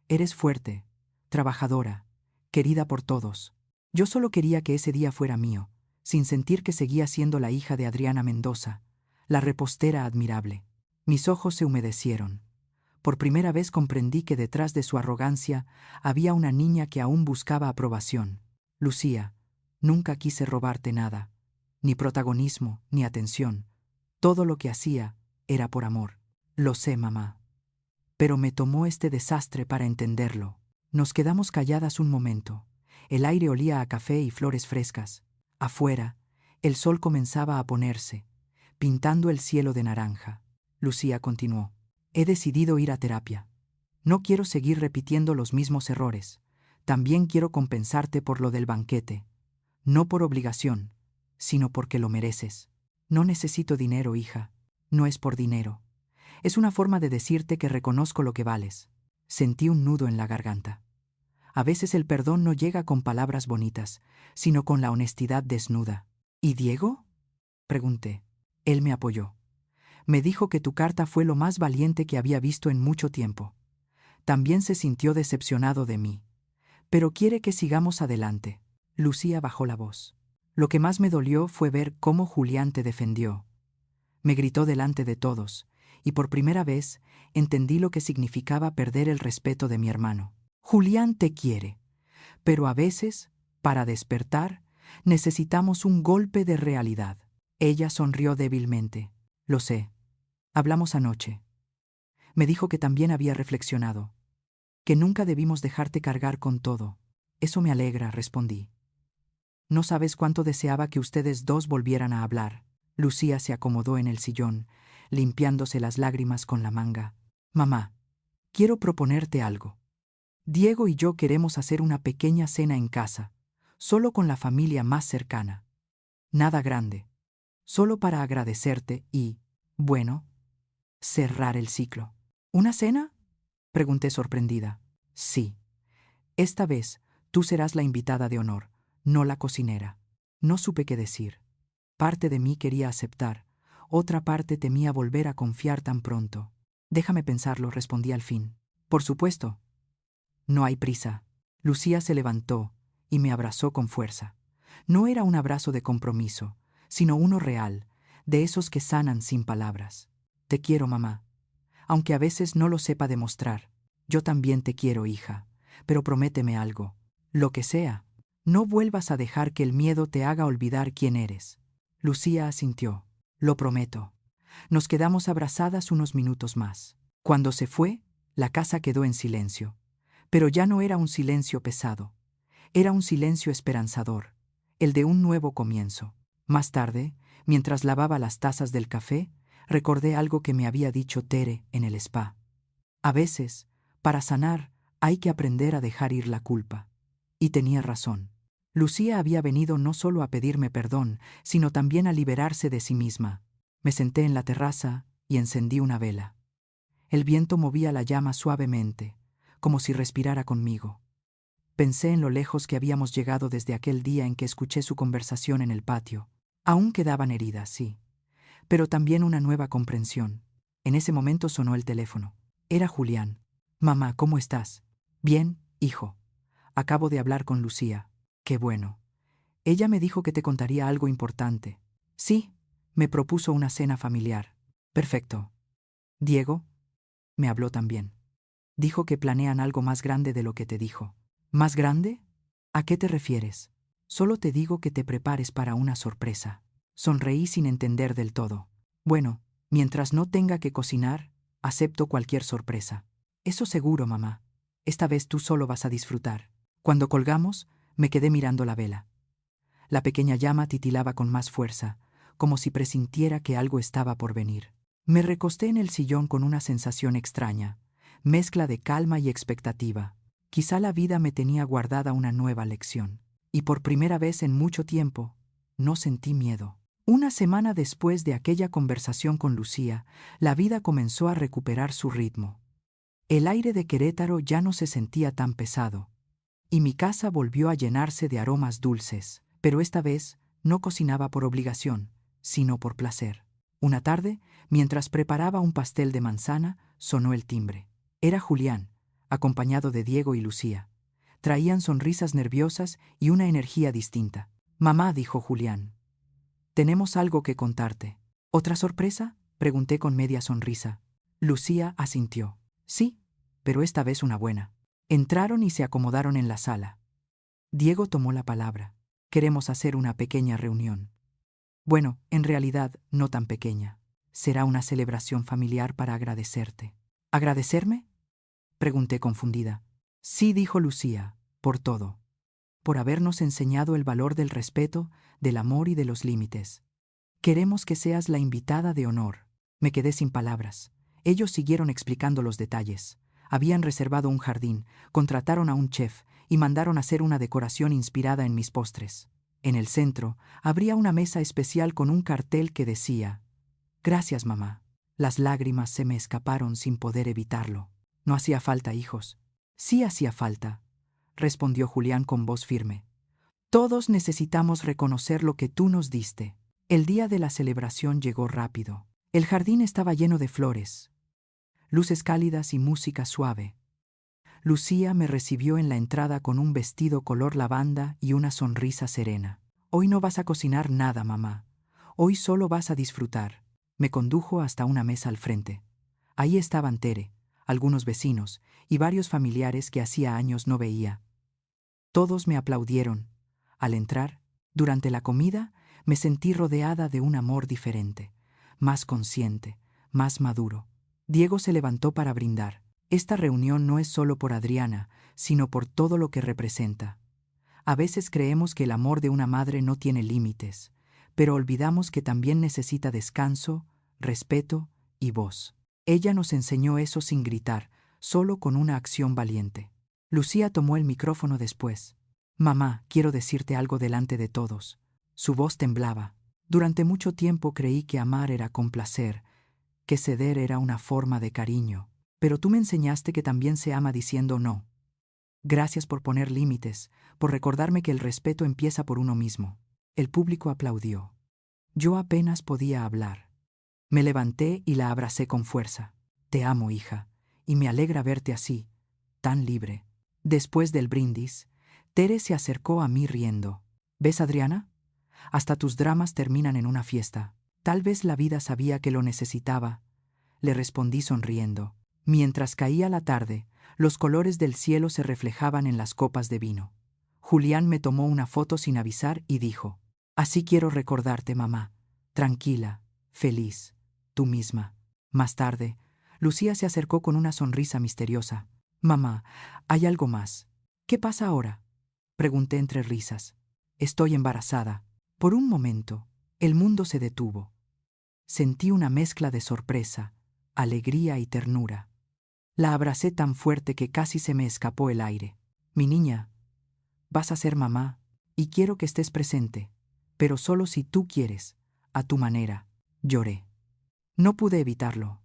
Eres fuerte, trabajadora, querida por todos. Yo solo quería que ese día fuera mío, sin sentir que seguía siendo la hija de Adriana Mendoza, la repostera admirable. Mis ojos se humedecieron. Por primera vez comprendí que detrás de su arrogancia había una niña que aún buscaba aprobación. Lucía, nunca quise robarte nada, ni protagonismo, ni atención. Todo lo que hacía era por amor. Lo sé, mamá. Pero me tomó este desastre para entenderlo. Nos quedamos calladas un momento. El aire olía a café y flores frescas. Afuera, el sol comenzaba a ponerse, pintando el cielo de naranja. Lucía continuó. He decidido ir a terapia. No quiero seguir repitiendo los mismos errores. También quiero compensarte por lo del banquete. No por obligación, sino porque lo mereces. No necesito dinero, hija. No es por dinero. Es una forma de decirte que reconozco lo que vales. Sentí un nudo en la garganta. A veces el perdón no llega con palabras bonitas, sino con la honestidad desnuda. ¿Y Diego?, pregunté. Él me apoyó. Me dijo que tu carta fue lo más valiente que había visto en mucho tiempo. También se sintió decepcionado de mí. Pero quiere que sigamos adelante. Lucía bajó la voz. Lo que más me dolió fue ver cómo Julián te defendió. Me gritó delante de todos, y por primera vez entendí lo que significaba perder el respeto de mi hermano. Julián te quiere, pero a veces, para despertar, necesitamos un golpe de realidad. Ella sonrió débilmente. Lo sé. Hablamos anoche. Me dijo que también había reflexionado, que nunca debimos dejarte cargar con todo. Eso me alegra, respondí. No sabes cuánto deseaba que ustedes dos volvieran a hablar. Lucía se acomodó en el sillón, limpiándose las lágrimas con la manga. Mamá, quiero proponerte algo. Diego y yo queremos hacer una pequeña cena en casa, solo con la familia más cercana. Nada grande, solo para agradecerte y, bueno, cerrar el ciclo. ¿Una cena?, pregunté sorprendida. Sí. Esta vez tú serás la invitada de honor, no la cocinera. No supe qué decir. Parte de mí quería aceptar, otra parte temía volver a confiar tan pronto. Déjame pensarlo, respondí al fin. Por supuesto. No hay prisa. Lucía se levantó y me abrazó con fuerza. No era un abrazo de compromiso, sino uno real, de esos que sanan sin palabras. Te quiero, mamá. Aunque a veces no lo sepa demostrar. Yo también te quiero, hija. Pero prométeme algo. Lo que sea. No vuelvas a dejar que el miedo te haga olvidar quién eres. Lucía asintió. Lo prometo. Nos quedamos abrazadas unos minutos más. Cuando se fue, la casa quedó en silencio. Pero ya no era un silencio pesado. Era un silencio esperanzador, el de un nuevo comienzo. Más tarde, mientras lavaba las tazas del café, recordé algo que me había dicho Tere en el spa. A veces, para sanar, hay que aprender a dejar ir la culpa. Y tenía razón. Lucía había venido no solo a pedirme perdón, sino también a liberarse de sí misma. Me senté en la terraza y encendí una vela. El viento movía la llama suavemente, como si respirara conmigo. Pensé en lo lejos que habíamos llegado desde aquel día en que escuché su conversación en el patio. Aún quedaban heridas, sí, pero también una nueva comprensión. En ese momento sonó el teléfono. Era Julián. Mamá, ¿cómo estás? Bien, hijo. Acabo de hablar con Lucía. Qué bueno. Ella me dijo que te contaría algo importante. Sí, me propuso una cena familiar. Perfecto. Diego me habló también. Dijo que planean algo más grande de lo que te dijo. ¿Más grande? ¿A qué te refieres? Solo te digo que te prepares para una sorpresa. Sonreí sin entender del todo. Bueno, mientras no tenga que cocinar, acepto cualquier sorpresa. Eso seguro, mamá. Esta vez tú solo vas a disfrutar. Cuando colgamos, me quedé mirando la vela. La pequeña llama titilaba con más fuerza, como si presintiera que algo estaba por venir. Me recosté en el sillón con una sensación extraña, mezcla de calma y expectativa. Quizá la vida me tenía guardada una nueva lección. Y por primera vez en mucho tiempo, no sentí miedo. Una semana después de aquella conversación con Lucía, la vida comenzó a recuperar su ritmo. El aire de Querétaro ya no se sentía tan pesado, y mi casa volvió a llenarse de aromas dulces, pero esta vez no cocinaba por obligación, sino por placer. Una tarde, mientras preparaba un pastel de manzana, sonó el timbre. Era Julián, acompañado de Diego y Lucía. Traían sonrisas nerviosas y una energía distinta. Mamá, dijo Julián, tenemos algo que contarte. ¿Otra sorpresa? Pregunté con media sonrisa. Lucía asintió. Sí, pero esta vez una buena. Entraron y se acomodaron en la sala. Diego tomó la palabra. Queremos hacer una pequeña reunión. Bueno, en realidad, no tan pequeña. Será una celebración familiar para agradecerte. ¿Agradecerme? Pregunté confundida. Sí, dijo Lucía, por todo. Por habernos enseñado el valor del respeto, del amor y de los límites. Queremos que seas la invitada de honor. Me quedé sin palabras. Ellos siguieron explicando los detalles. Habían reservado un jardín, contrataron a un chef y mandaron hacer una decoración inspirada en mis postres. En el centro habría una mesa especial con un cartel que decía: Gracias, mamá. Las lágrimas se me escaparon sin poder evitarlo. No hacía falta, hijos. Sí hacía falta, respondió Julián con voz firme. Todos necesitamos reconocer lo que tú nos diste. El día de la celebración llegó rápido. El jardín estaba lleno de flores, luces cálidas y música suave. Lucía me recibió en la entrada con un vestido color lavanda y una sonrisa serena. Hoy no vas a cocinar nada, mamá. Hoy solo vas a disfrutar. Me condujo hasta una mesa al frente. Ahí estaban Tere, algunos vecinos y varios familiares que hacía años no veía. Todos me aplaudieron. Al entrar, durante la comida, me sentí rodeada de un amor diferente, más consciente, más maduro. Diego se levantó para brindar. Esta reunión no es solo por Adriana, sino por todo lo que representa. A veces creemos que el amor de una madre no tiene límites, pero olvidamos que también necesita descanso, respeto y voz. Ella nos enseñó eso sin gritar, solo con una acción valiente. Lucía tomó el micrófono después. Mamá, quiero decirte algo delante de todos. Su voz temblaba. Durante mucho tiempo creí que amar era complacer, que ceder era una forma de cariño. Pero tú me enseñaste que también se ama diciendo no. Gracias por poner límites, por recordarme que el respeto empieza por uno mismo. El público aplaudió. Yo apenas podía hablar. Me levanté y la abracé con fuerza. Te amo, hija, y me alegra verte así, tan libre. Después del brindis, Tere se acercó a mí riendo. ¿Ves, Adriana? Hasta tus dramas terminan en una fiesta. Tal vez la vida sabía que lo necesitaba. Le respondí sonriendo. Mientras caía la tarde, los colores del cielo se reflejaban en las copas de vino. Julián me tomó una foto sin avisar y dijo: Así quiero recordarte, mamá. Tranquila, feliz, tú misma. Más tarde, Lucía se acercó con una sonrisa misteriosa. Mamá, hay algo más. ¿Qué pasa ahora? Pregunté entre risas. Estoy embarazada. Por un momento, el mundo se detuvo. Sentí una mezcla de sorpresa, alegría y ternura. La abracé tan fuerte que casi se me escapó el aire. Mi niña, vas a ser mamá, y quiero que estés presente, pero solo si tú quieres, a tu manera. Lloré. No pude evitarlo.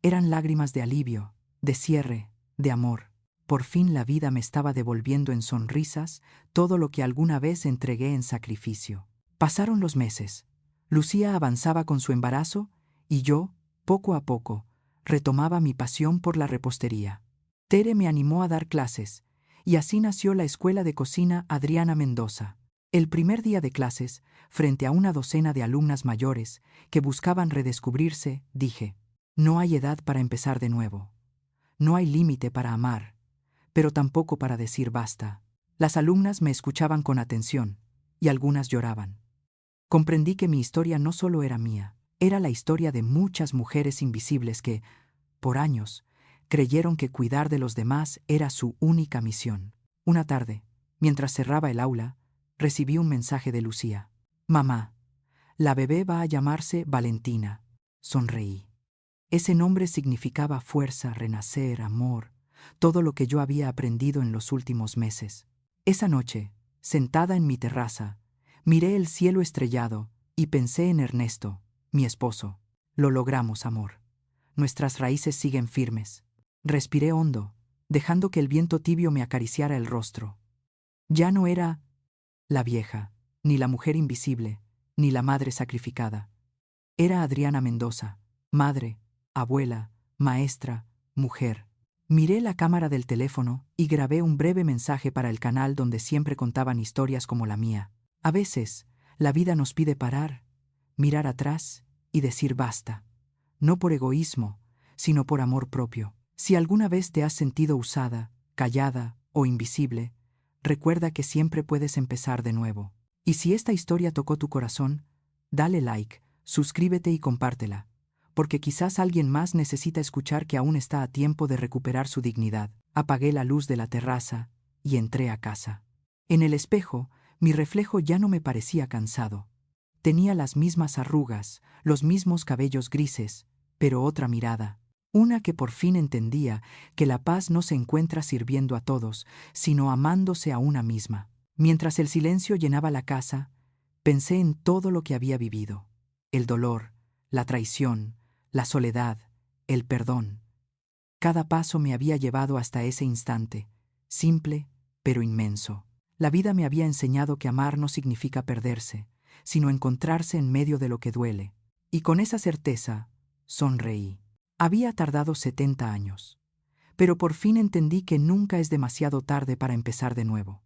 Eran lágrimas de alivio, de cierre, de amor. Por fin la vida me estaba devolviendo en sonrisas todo lo que alguna vez entregué en sacrificio. Pasaron los meses. Lucía avanzaba con su embarazo y yo, poco a poco, retomaba mi pasión por la repostería. Tere me animó a dar clases, y así nació la Escuela de Cocina Adriana Mendoza. El primer día de clases, frente a una docena de alumnas mayores que buscaban redescubrirse, dije: no hay edad para empezar de nuevo. No hay límite para amar, pero tampoco para decir basta. Las alumnas me escuchaban con atención, y algunas lloraban. Comprendí que mi historia no solo era mía, era la historia de muchas mujeres invisibles que, por años, creyeron que cuidar de los demás era su única misión. Una tarde, mientras cerraba el aula, recibí un mensaje de Lucía. Mamá, la bebé va a llamarse Valentina. Sonreí. Ese nombre significaba fuerza, renacer, amor, todo lo que yo había aprendido en los últimos meses. Esa noche, sentada en mi terraza, miré el cielo estrellado y pensé en Ernesto, mi esposo. Lo logramos, amor. Nuestras raíces siguen firmes. Respiré hondo, dejando que el viento tibio me acariciara el rostro. Ya no era la vieja, ni la mujer invisible, ni la madre sacrificada. Era Adriana Mendoza, madre, abuela, maestra, mujer. Miré la cámara del teléfono y grabé un breve mensaje para el canal donde siempre contaban historias como la mía. A veces, la vida nos pide parar, mirar atrás y decir basta. No por egoísmo, sino por amor propio. Si alguna vez te has sentido usada, callada o invisible, recuerda que siempre puedes empezar de nuevo. Y si esta historia tocó tu corazón, dale like, suscríbete y compártela, porque quizás alguien más necesita escuchar que aún está a tiempo de recuperar su dignidad. Apagué la luz de la terraza y entré a casa. En el espejo, mi reflejo ya no me parecía cansado. Tenía las mismas arrugas, los mismos cabellos grises, pero otra mirada. Una que por fin entendía que la paz no se encuentra sirviendo a todos, sino amándose a una misma. Mientras el silencio llenaba la casa, pensé en todo lo que había vivido. El dolor, la traición, la soledad, el perdón. Cada paso me había llevado hasta ese instante, simple pero inmenso. La vida me había enseñado que amar no significa perderse, sino encontrarse en medio de lo que duele. Y con esa certeza, sonreí. Había tardado 70 años, pero por fin entendí que nunca es demasiado tarde para empezar de nuevo.